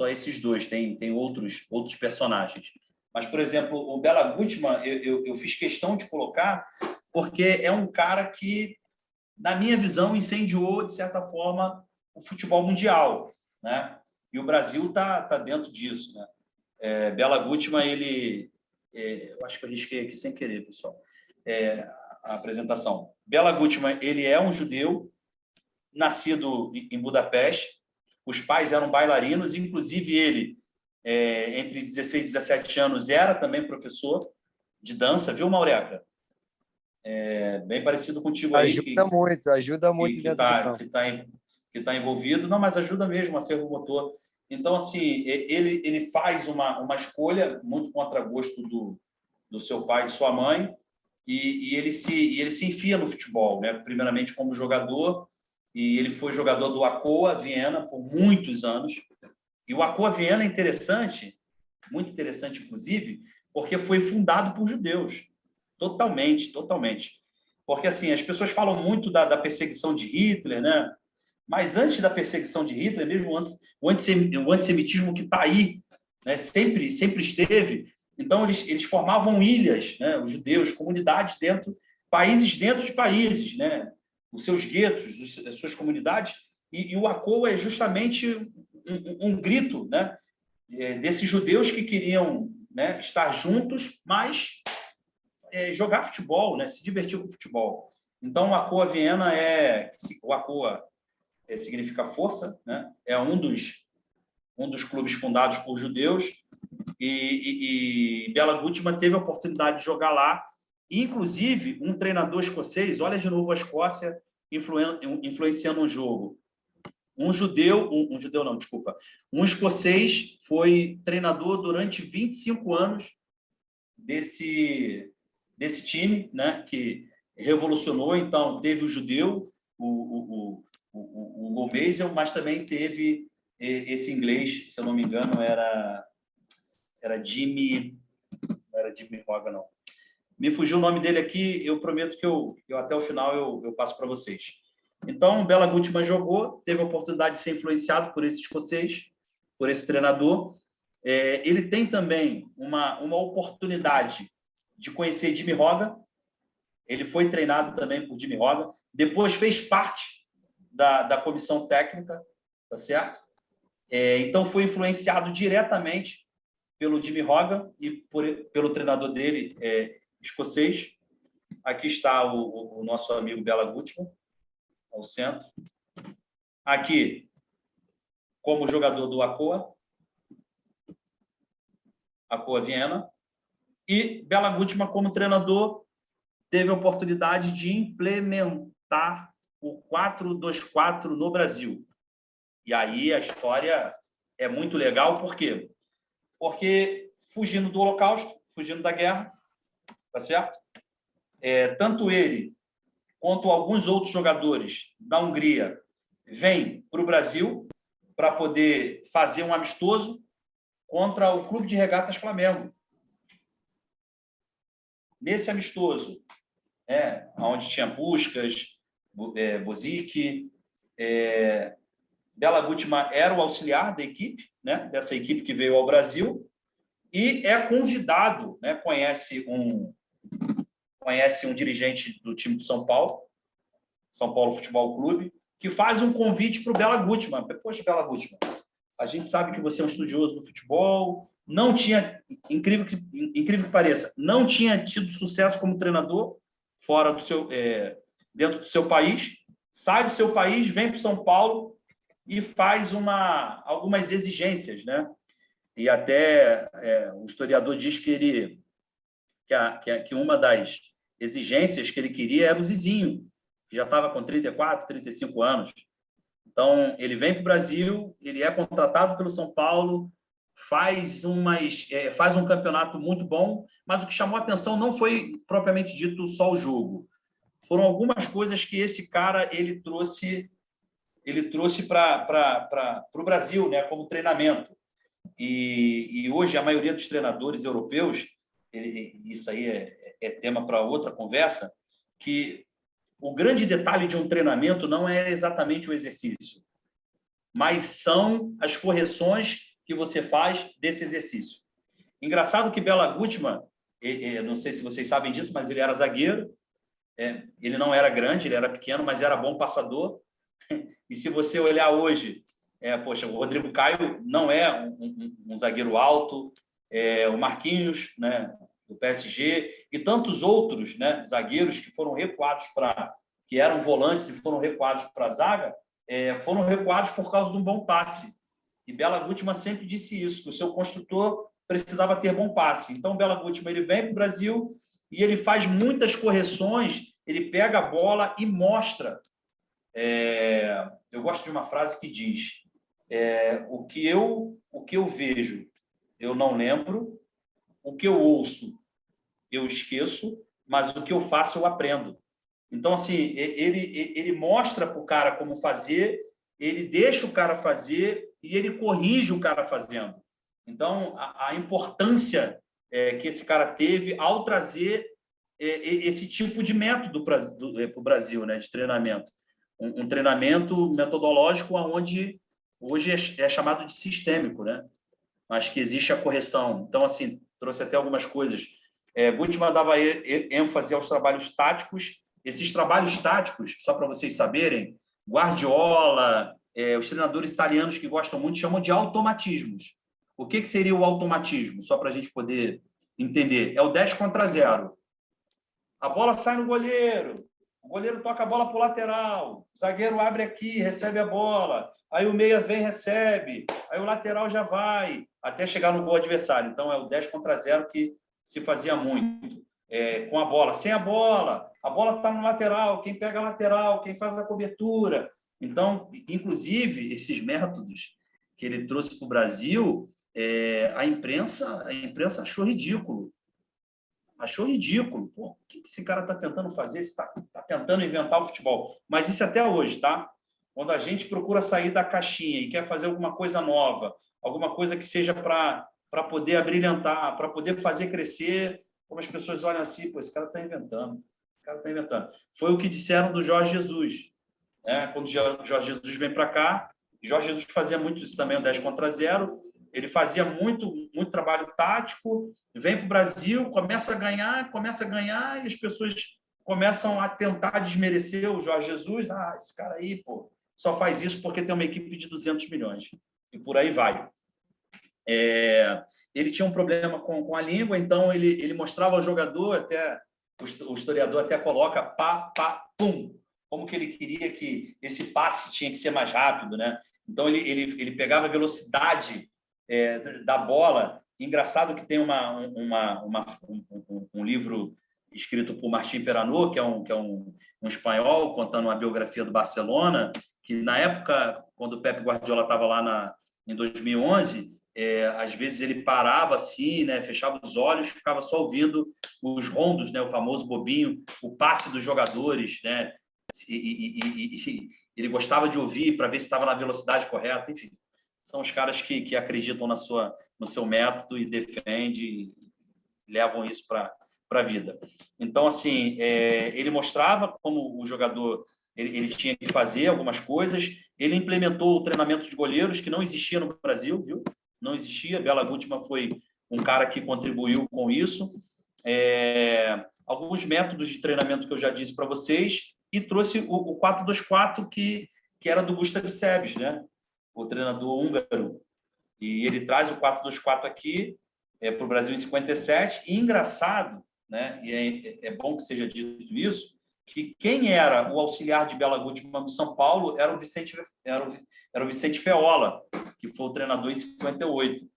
Speaker 2: esses dois, tem outros personagens. Mas, por exemplo, o Bela Gutmann, eu fiz questão de colocar porque é um cara que, na minha visão, incendiou, de certa forma, o futebol mundial, né? E o Brasil está dentro disso, né? Bela Gutmann, eu acho que eu risquei aqui sem querer, pessoal, a apresentação. Bela Gutmann, ele é um judeu, nascido em Budapeste. Os pais eram bailarinos, inclusive ele, entre 16 e 17 anos, era também professor de dança, viu, Maureca? Bem parecido contigo aí.
Speaker 6: Ajuda muito dentro do campo.
Speaker 2: Que está envolvido. Não, mas ajuda mesmo a ser o motor. Então, assim, ele faz uma escolha muito contra gosto do seu pai e de sua mãe, e ele se enfia no futebol, né? Primeiramente como jogador, e ele foi jogador do Akoa Viena por muitos anos. E o Akoa Viena é interessante, muito interessante, inclusive, porque foi fundado por judeus. Totalmente. Porque, assim, as pessoas falam muito da perseguição de Hitler, né? Mas antes da perseguição de Hitler, mesmo o antissemitismo que está aí, né? sempre esteve. Então, eles formavam ilhas, né? Os judeus, comunidades países dentro de países, né? Os seus guetos, as suas comunidades. E o Akoa é justamente um grito, né? Desses judeus que queriam, né, estar juntos, mas jogar futebol, né? Se divertir com o futebol. Então, o Akoa Viena o Akoa significa força, né? É um dos clubes fundados por judeus, e Bela Gutmann teve a oportunidade de jogar lá, e, inclusive, um treinador escocês, olha de novo a Escócia influenciando um jogo. Um escocês foi treinador durante 25 anos desse time, né, que revolucionou. Então, teve o judeu, o Gomez, mas também teve esse inglês, se eu não me engano, era Jimmy... Não era Jimmy Hogan, não. Me fugiu o nome dele aqui, eu prometo que eu até o final eu passo para vocês. Então, Bela Gutmann jogou, teve a oportunidade de ser influenciado por esse escocês, por esse treinador. Ele tem também uma oportunidade de conhecer Jimmy Hogan. Ele foi treinado também por Jimmy Hogan. Depois fez parte da comissão técnica, tá certo? Então, foi influenciado diretamente pelo Jimmy Hogan e pelo treinador dele, escocês. Aqui está o nosso amigo Bela Gutmann, ao centro. Aqui, como jogador do Akoa Viena, e Bela Gutmann como treinador teve a oportunidade de implementar o 4-2-4 no Brasil. E aí a história é muito legal, por quê? Porque fugindo do Holocausto, fugindo da guerra, tá certo? Tanto ele quanto alguns outros jogadores da Hungria vêm para o Brasil para poder fazer um amistoso contra o Clube de Regatas Flamengo. Nesse amistoso, onde tinha Puskás, Bozic, Bela Gutmann era o auxiliar da equipe, né, dessa equipe que veio ao Brasil, e é convidado, né, conhece um dirigente do time de São Paulo Futebol Clube, que faz um convite para o Bela Gutmann. Poxa, Bela Gutmann, a gente sabe que você é um estudioso do futebol, não tinha, incrível que pareça, não tinha tido sucesso como treinador fora do seu, dentro do seu país, sai do seu país, vem para São Paulo e faz algumas exigências, né? E até o historiador diz que uma das exigências que ele queria era o Zizinho, que já estava com 34, 35 anos. Então, ele vem para o Brasil, ele é contratado pelo São Paulo, faz um campeonato muito bom, mas o que chamou a atenção não foi, propriamente dito, só o jogo. Foram algumas coisas que esse cara ele trouxe para o Brasil, né, como treinamento. E hoje a maioria dos treinadores europeus, isso aí é tema para outra conversa, que o grande detalhe de um treinamento não é exatamente o exercício, mas são as correções que você faz desse exercício. Engraçado que Bela Gutmann, não sei se vocês sabem disso, mas ele era zagueiro, ele não era grande, ele era pequeno, mas era bom passador. E se você olhar hoje, poxa, o Rodrigo Caio não é um zagueiro alto, o Marquinhos, né, do PSG, e tantos outros, né, zagueiros que foram recuados que eram volantes e foram recuados para a zaga, foram recuados por causa de um bom passe. E Bela Gutmann sempre disse isso, que o seu construtor precisava ter bom passe. Então, Bela Gutmann ele vem para o Brasil e ele faz muitas correções, ele pega a bola e mostra. Eu gosto de uma frase que diz: o que eu vejo, eu não lembro, o que eu ouço, eu esqueço, mas o que eu faço, eu aprendo. Então, assim, ele mostra para o cara como fazer, ele deixa o cara fazer e ele corrige o cara fazendo. Então, a importância que esse cara teve ao trazer esse tipo de método para o Brasil, né, de treinamento. Um treinamento metodológico onde hoje é chamado de sistêmico, né? Mas que existe a correção. Então, assim, trouxe até algumas coisas. Gutmann dava ênfase aos trabalhos táticos. Esses trabalhos táticos, só para vocês saberem, Guardiola, os treinadores italianos que gostam muito, chamam de automatismos. O que seria o automatismo? Só para a gente poder entender. É o 10 contra 0. A bola sai no goleiro, o goleiro toca a bola para o lateral, o zagueiro abre aqui, recebe a bola, aí o meia vem, recebe, aí o lateral já vai, até chegar no gol adversário. Então, é o 10 contra 0 que se fazia muito. Com a bola, sem a bola está no lateral, quem pega a lateral, quem faz a cobertura. Então, inclusive, esses métodos que ele trouxe para o Brasil, a imprensa achou ridículo. Achou ridículo. Pô, o que esse cara está tentando fazer? Está tentando inventar o futebol. Mas isso até hoje, tá? Quando a gente procura sair da caixinha e quer fazer alguma coisa nova, alguma coisa que seja para poder abrilhantar, para poder fazer crescer, como as pessoas olham assim, pô, esse cara está inventando. Esse cara está inventando. Foi o que disseram do Jorge Jesus. Né? Quando o Jorge Jesus vem para cá, Jorge Jesus fazia muito isso também, o 10 contra 0. Ele fazia muito trabalho tático, vem para o Brasil, começa a ganhar, e as pessoas começam a tentar desmerecer o Jorge Jesus. Esse cara aí, pô, só faz isso porque tem uma equipe de 200 milhões. E por aí vai. Ele tinha um problema com a língua, então ele mostrava ao jogador, até o historiador até coloca pá, pá, pum, como que ele queria que esse passe tinha que ser mais rápido, né? Então, ele pegava a velocidade da bola. Engraçado que tem um livro escrito por Martín Peranó, que é um espanhol, contando uma biografia do Barcelona, que na época, quando o Pep Guardiola estava lá em 2011, às vezes ele parava assim, né, fechava os olhos, ficava só ouvindo os rondos, né, o famoso bobinho, o passe dos jogadores, né, e ele gostava de ouvir para ver se estava na velocidade correta. Enfim, são os caras que acreditam no seu método e defendem, e levam isso para a vida. Então, assim, ele mostrava como o jogador ele tinha que fazer algumas coisas. Ele implementou o treinamento de goleiros, que não existia no Brasil, viu? Não existia. Bela Gutmann foi um cara que contribuiu com isso. Alguns métodos de treinamento que eu já disse para vocês, e trouxe o 4-2-4, que era do Gustav Sebes, né? O treinador húngaro. E ele traz o 4-2-4 aqui para o Brasil em 57. E engraçado, né? E é bom que seja dito isso, que quem era o auxiliar de Bela Gutmann do São Paulo era o Vicente Feola, que foi o treinador em 58.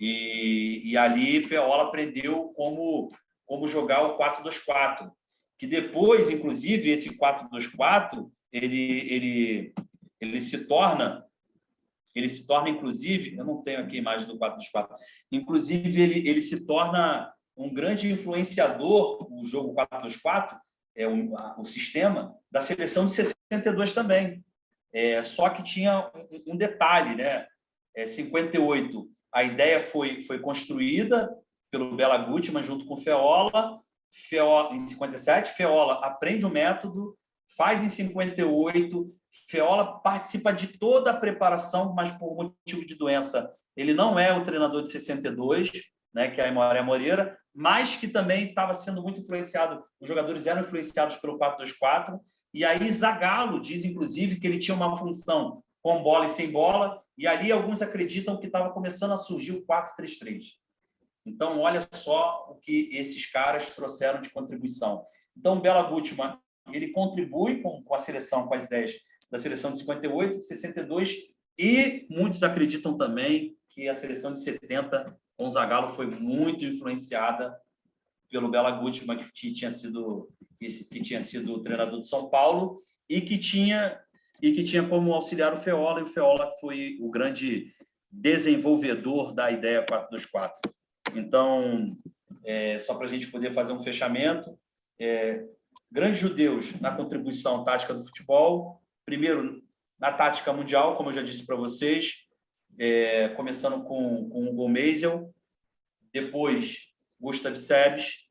Speaker 2: E ali Feola aprendeu como jogar o 4-2-4, que depois, inclusive, esse 4-2-4, ele se torna, inclusive, eu não tenho aqui a imagem do 4-2-4, inclusive ele se torna um grande influenciador, o jogo 4-2-4, o sistema da seleção de 62 também. Só que tinha um detalhe, né? 58, a ideia foi construída pelo Bela Gutmann junto com o Feola. Em 57, Feola aprende o método, faz em 58, Feola participa de toda a preparação, mas por motivo de doença ele não é o treinador de 62, né, que é a Aimoré Moreira, mas que também estava sendo muito influenciado, os jogadores eram influenciados pelo 4-2-4, e aí Zagallo diz, inclusive, que ele tinha uma função com bola e sem bola, e ali alguns acreditam que estava começando a surgir o 4-3-3. Então, olha só o que esses caras trouxeram de contribuição. Então, Bela Gutmann, ele contribui com a seleção, com as ideias da seleção de 58, de 62, e muitos acreditam também que a seleção de 70, com o Zagallo, foi muito influenciada pelo Bela Gutmann, que tinha sido o treinador de São Paulo, e que tinha como auxiliar o Feola, e o Feola foi o grande desenvolvedor da ideia 4-2-4. Então, só para a gente poder fazer um fechamento, grandes judeus na contribuição tática do futebol, primeiro na tática mundial, como eu já disse para vocês, começando com o Hugo Meisel, depois Gustav Sebes,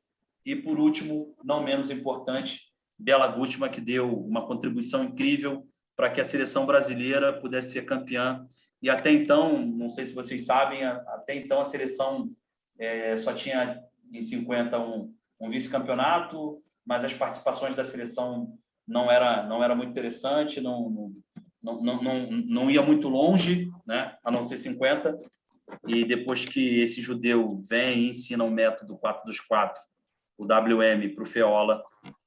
Speaker 2: e, por último, não menos importante, Bela Gutmann, que deu uma contribuição incrível para que a seleção brasileira pudesse ser campeã. E até então, não sei se vocês sabem, até então a seleção só tinha em 50 um vice-campeonato, mas as participações da seleção não era muito interessante, não ia muito longe, né? A não ser 50. E depois que esse judeu vem e ensina um método 4-2-4, o WM, para o Feola,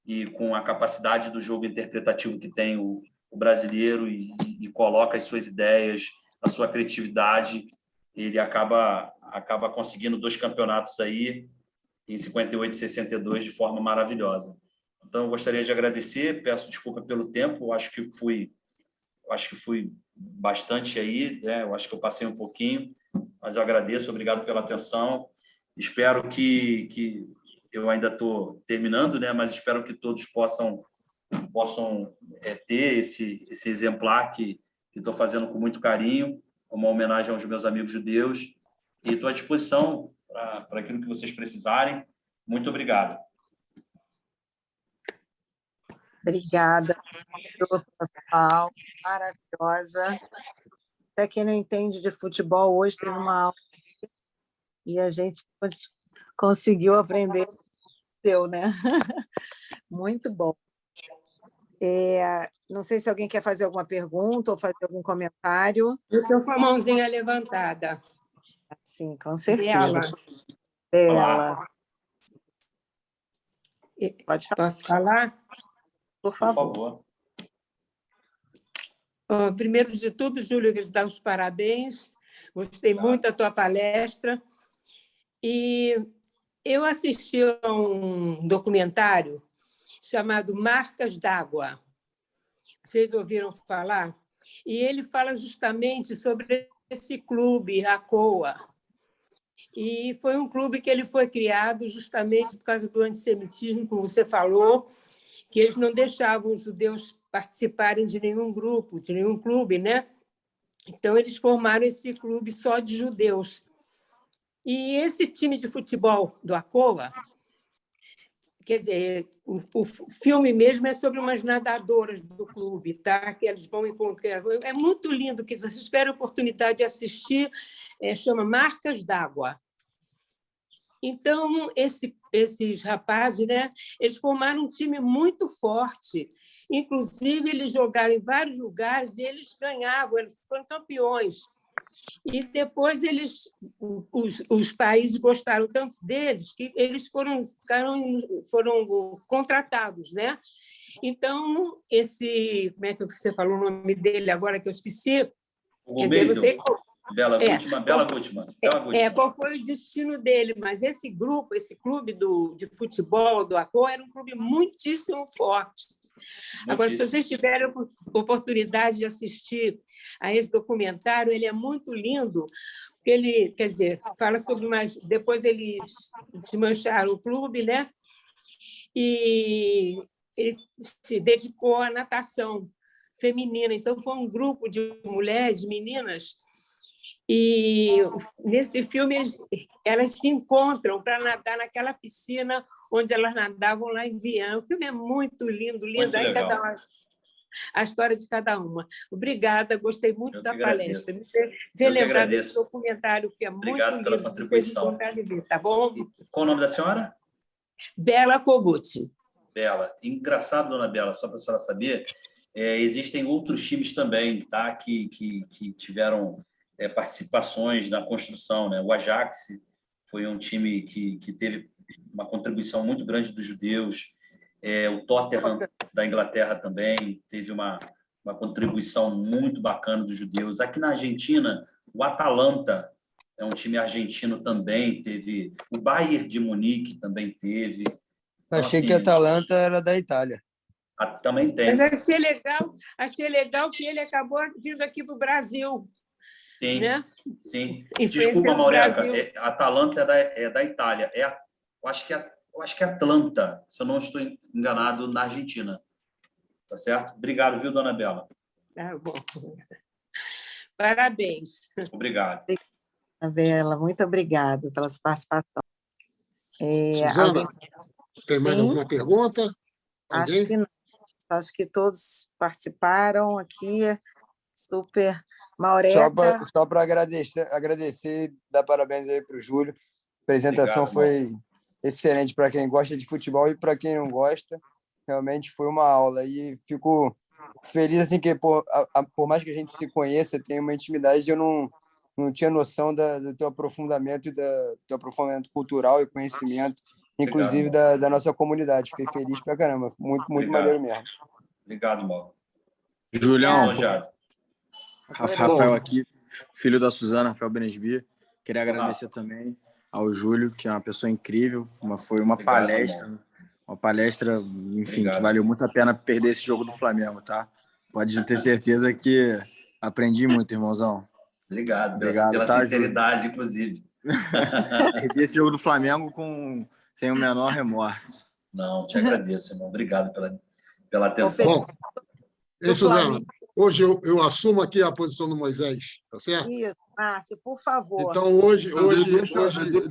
Speaker 2: e com a capacidade do jogo interpretativo que tem o brasileiro, e coloca as suas ideias, a sua criatividade, ele acaba conseguindo 2 campeonatos aí, em 58 e 62, de forma maravilhosa. Então, eu gostaria de agradecer, peço desculpa pelo tempo, eu acho que fui bastante aí, né? Eu acho que eu passei um pouquinho, mas eu agradeço, obrigado pela atenção. Espero que eu ainda estou terminando, né? Mas espero que todos possam ter esse exemplar que estou fazendo com muito carinho, uma homenagem aos meus amigos judeus, e estou à disposição para aquilo que vocês precisarem. Muito obrigado.
Speaker 1: Obrigada pela aula maravilhosa. Até quem não entende de futebol hoje teve uma aula e a gente conseguiu aprender, né? Muito bom. Não sei se alguém quer fazer alguma pergunta ou fazer algum comentário.
Speaker 8: Eu estou com a mãozinha levantada.
Speaker 1: Sim, com certeza. Bela. Pode falar.
Speaker 8: Posso falar?
Speaker 1: Por favor.
Speaker 8: Primeiro de tudo, Júlio, quero dar os parabéns. Gostei muito da tua palestra. E Eu assisti a um documentário chamado Marcas d'Água. Vocês ouviram falar? E ele fala justamente sobre esse clube, a COA. E foi um clube que ele foi criado justamente por causa do antissemitismo, como você falou, que eles não deixavam os judeus participarem de nenhum grupo, de nenhum clube, né? Então, eles formaram esse clube só de judeus. E esse time de futebol do ACOA, quer dizer, o filme mesmo é sobre umas nadadoras do clube, tá? Que eles vão encontrar. É muito lindo, que se vocês tiverem a oportunidade de assistir, chama Marcas d'Água. Então, esses rapazes, né, eles formaram um time muito forte. Inclusive, eles jogaram em vários lugares e eles ganhavam, eles foram campeões. E depois os países gostaram tanto deles que eles foram contratados, né? Então, como é que você falou o nome dele agora que eu esqueci?
Speaker 2: Quer dizer, você... Bela Gutmann.
Speaker 8: Qual foi o destino dele? Mas esse clube de futebol do ACOA era um clube muitíssimo forte. Agora, se vocês tiverem a oportunidade de assistir a esse documentário, ele é muito lindo, porque ele, quer dizer, fala sobre depois eles desmancharam o clube, né? E ele se dedicou à natação feminina. Então, foi um grupo de mulheres, meninas. E nesse filme elas se encontram para nadar naquela piscina onde elas nadavam lá em Viana. O filme é muito lindo, lindo. Aí a história de cada uma. Obrigada, gostei muito da palestra. Me fez lembrar desse documentário que é muito lindo.
Speaker 2: Pela contribuição.
Speaker 8: Ver, tá bom?
Speaker 2: Qual o nome da senhora?
Speaker 8: Bela Kogut.
Speaker 2: Bela. Engraçado, dona Bela, só para a senhora saber, existem outros times também, tá? que tiveram participações na construção, né? O Ajax foi um time que teve uma contribuição muito grande dos judeus. O Tottenham da Inglaterra também teve uma contribuição muito bacana dos judeus. Aqui na Argentina, o Atalanta é um time argentino também, teve o Bayern de Munique também teve. Então,
Speaker 6: achei que a Atalanta era da Itália.
Speaker 2: Também tem.
Speaker 8: Mas achei legal que ele acabou vindo aqui para o Brasil.
Speaker 2: Sim,
Speaker 8: né?
Speaker 2: Sim. Desculpa, Maureca, a Atalanta é da Itália. Eu acho que é Atlanta, se eu não estou enganado, na Argentina. Tá certo? Obrigado, viu, dona Bela?
Speaker 8: Tá bom. Parabéns.
Speaker 2: Obrigado.
Speaker 1: Bela, muito obrigada pela sua participação.
Speaker 5: Suzana, tem mais alguma pergunta?
Speaker 1: Acho que todos participaram aqui. Super. Maureca.
Speaker 6: Só para agradecer e dar parabéns aí para o Júlio. A apresentação foi excelente para quem gosta de futebol e para quem não gosta. Realmente foi uma aula. E fico feliz assim que, por mais que a gente se conheça, tenha uma intimidade, eu não tinha noção do teu aprofundamento e do teu aprofundamento cultural e conhecimento, inclusive da nossa comunidade. Fiquei feliz pra caramba. Muito maneiro mesmo.
Speaker 2: Obrigado, Mauro.
Speaker 9: Julião, Rafael aqui, filho da Suzana, Rafael Benesbi. Queria agradecer também ao Júlio, que é uma pessoa incrível. Foi uma palestra, enfim, que valeu muito a pena perder esse jogo do Flamengo, tá? Pode ter certeza que aprendi muito, irmãozão.
Speaker 2: Obrigado pela sinceridade, Júlio. Inclusive.
Speaker 9: Perdi esse jogo do Flamengo sem o menor remorso.
Speaker 2: Não, te agradeço, irmão. Obrigado pela atenção.
Speaker 5: Bom, Suzana, hoje eu assumo aqui a posição do Moisés, tá certo?
Speaker 1: Isso, Márcio, por favor.
Speaker 5: Então, hoje...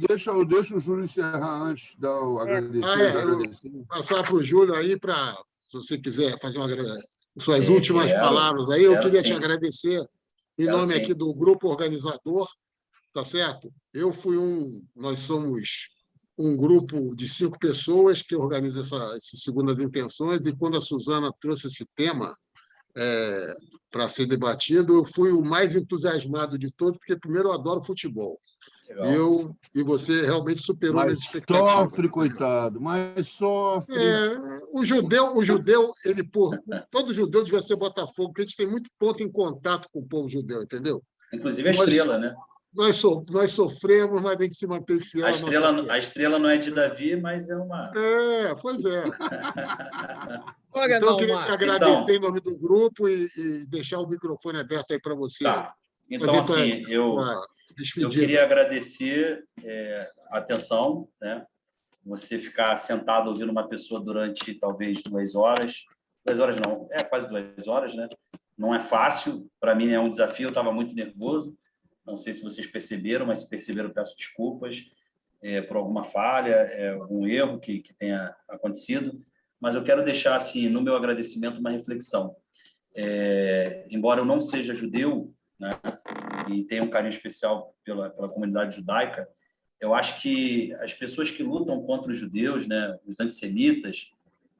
Speaker 3: Deixa o Júlio encerrar antes de dar o agradecimento.
Speaker 5: Passar para o Júlio aí, se você quiser fazer suas últimas palavras aí, eu queria te agradecer em nome aqui do grupo organizador, tá certo? Nós somos um grupo de 5 pessoas que organiza essas segundas intenções, e quando a Suzana trouxe esse tema para ser debatido, eu fui o mais entusiasmado de todos, porque, primeiro, eu adoro futebol. E você realmente superou minhas expectativas.
Speaker 3: Sofre, coitado, mas sofre.
Speaker 5: O judeu, todo judeu devia ser Botafogo, porque a gente tem muito ponto em contato com o povo judeu, entendeu?
Speaker 2: Inclusive a estrela, né?
Speaker 5: nós sofremos, mas a gente se mantém fiel à nossa fé.
Speaker 2: A estrela não é de Davi, mas é uma...
Speaker 5: Pois é.
Speaker 4: Olha,
Speaker 5: Então, eu queria
Speaker 4: não,
Speaker 5: te agradecer em nome do grupo e deixar o microfone aberto aí para você.
Speaker 2: Tá. Então, assim, eu queria agradecer a atenção, né? Você ficar sentado ouvindo uma pessoa durante talvez 2 horas. 2 horas não, quase 2 horas, né? Não é fácil, para mim é um desafio, eu estava muito nervoso. Não sei se vocês perceberam, mas se perceberam, peço desculpas por alguma falha, algum erro que tenha acontecido. Mas eu quero deixar, assim, no meu agradecimento, uma reflexão. Embora eu não seja judeu, né, e tenha um carinho especial pela comunidade judaica, eu acho que as pessoas que lutam contra os judeus, né, os antissemitas,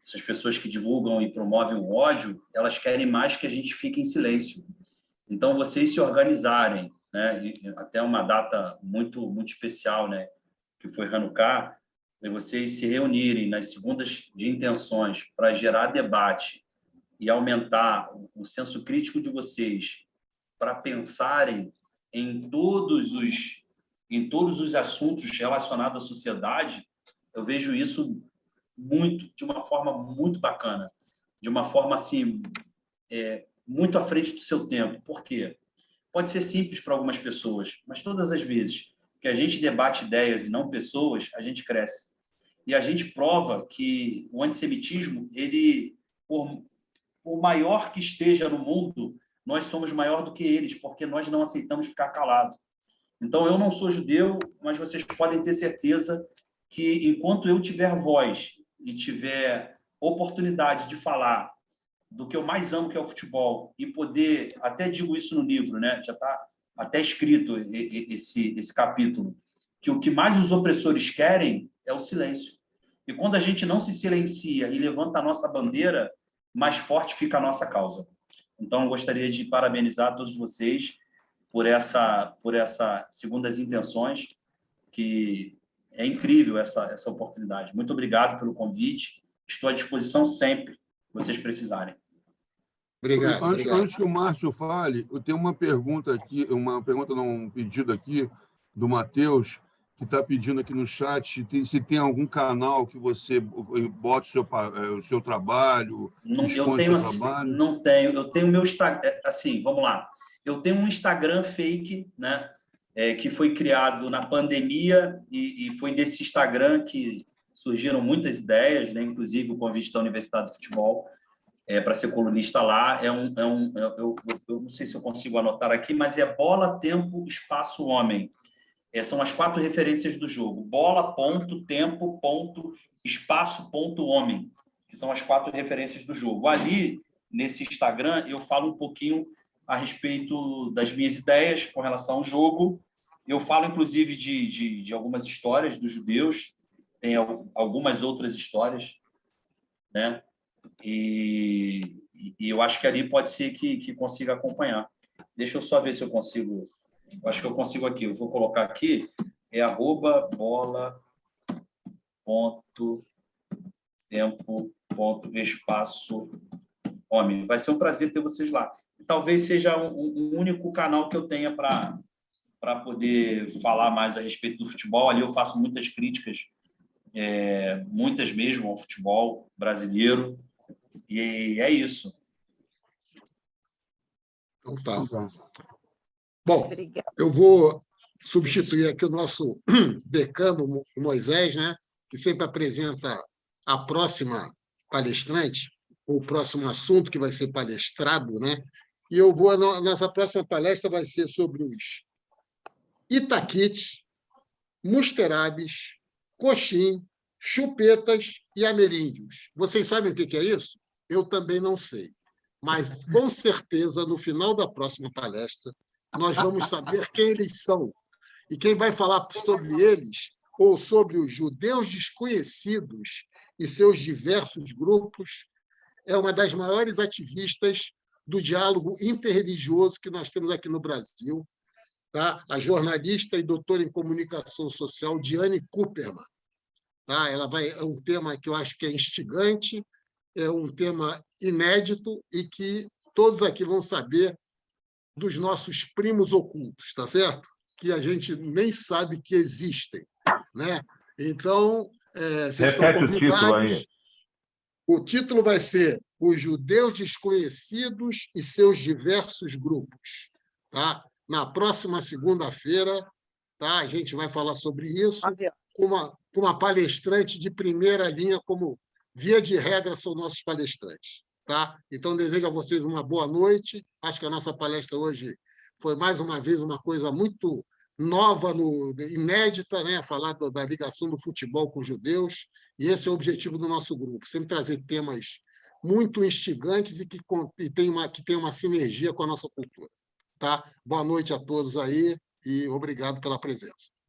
Speaker 2: essas pessoas que divulgam e promovem o ódio, elas querem mais que a gente fique em silêncio. Então, vocês se organizarem, né, até uma data muito, muito especial, né, que foi Hanukkah, e vocês se reunirem nas segundas de intenções para gerar debate e aumentar o senso crítico de vocês para pensarem em todos os assuntos relacionados à sociedade, eu vejo isso de uma forma muito bacana, de uma forma assim, muito à frente do seu tempo. Por quê? Pode ser simples para algumas pessoas, mas todas as vezes que a gente debate ideias e não pessoas, a gente cresce. E a gente prova que o antissemitismo, ele, por maior que esteja no mundo, nós somos maior do que eles, porque nós não aceitamos ficar calados. Então, eu não sou judeu, mas vocês podem ter certeza que, enquanto eu tiver voz e tiver oportunidade de falar do que eu mais amo, que é o futebol, e poder, até digo isso no livro, né? Já está até escrito esse capítulo, que o que mais os opressores querem é o silêncio. E quando a gente não se silencia e levanta a nossa bandeira, mais forte fica a nossa causa. Então, eu gostaria de parabenizar todos vocês por essa segundas intenções, que é incrível essa oportunidade. Muito obrigado pelo convite. Estou à disposição sempre que vocês precisarem.
Speaker 5: Obrigado.
Speaker 3: Antes que o Márcio fale, eu tenho uma pergunta aqui, um pedido aqui do Matheus, que está pedindo aqui no chat se tem algum canal que você bota o seu trabalho, expõe o seu trabalho.
Speaker 2: Não tenho. Eu tenho o meu Instagram. Assim, vamos lá. Eu tenho um Instagram fake, né, que foi criado na pandemia e foi desse Instagram que surgiram muitas ideias, né, inclusive o convite da Universidade de Futebol para ser colunista lá. Eu não sei se eu consigo anotar aqui, mas é Bola, Tempo, Espaço, Homem. São as 4 referências do jogo. Bola, ponto, tempo, ponto, espaço, ponto, homem. Que são as 4 referências do jogo. Ali, nesse Instagram, eu falo um pouquinho a respeito das minhas ideias com relação ao jogo. Eu falo, inclusive, de algumas histórias dos judeus. Tem algumas outras histórias, né? E eu acho que ali pode ser que consiga acompanhar. Deixa eu só ver se eu consigo... Eu acho que eu consigo aqui. Eu vou colocar aqui, @bola.tempo.espaço homem. Vai ser um prazer ter vocês lá. Talvez seja um único canal que eu tenha para poder falar mais a respeito do futebol. Ali eu faço muitas críticas, muitas mesmo, ao futebol brasileiro. E é isso.
Speaker 5: Então tá. Bom, eu vou substituir aqui o nosso decano, o Moisés, né, que sempre apresenta a próxima palestrante, ou o próximo assunto que vai ser palestrado, né? E eu vou, nossa próxima palestra vai ser sobre os Itaquites, Musterabes, Coxim, Chupetas e Ameríndios. Vocês sabem o que é isso? Eu também não sei. Mas, com certeza, no final da próxima palestra, nós vamos saber quem eles são. E quem vai falar sobre eles, ou sobre os judeus desconhecidos e seus diversos grupos, é uma das maiores ativistas do diálogo interreligioso que nós temos aqui no Brasil, tá? A jornalista e doutora em comunicação social Diane Cooperman. Tá? É um tema que eu acho que é instigante, é um tema inédito e que todos aqui vão saber dos nossos primos ocultos, tá certo? que a gente nem sabe que existem, né? Então, vocês estão
Speaker 10: Repete o título
Speaker 5: convidados.
Speaker 10: aí.
Speaker 5: O título vai ser Os Judeus Desconhecidos e Seus Diversos Grupos. Tá? Na próxima segunda-feira, tá? A gente vai falar sobre isso com uma palestrante de primeira linha, como via de regra são nossos palestrantes. Tá? Então, desejo a vocês uma boa noite. Acho que a nossa palestra hoje foi, mais uma vez, uma coisa muito nova, inédita, né? Falar da ligação do futebol com os judeus. E esse é o objetivo do nosso grupo, sempre trazer temas muito instigantes e que tem uma sinergia com a nossa cultura. Tá? Boa noite a todos aí e obrigado pela presença.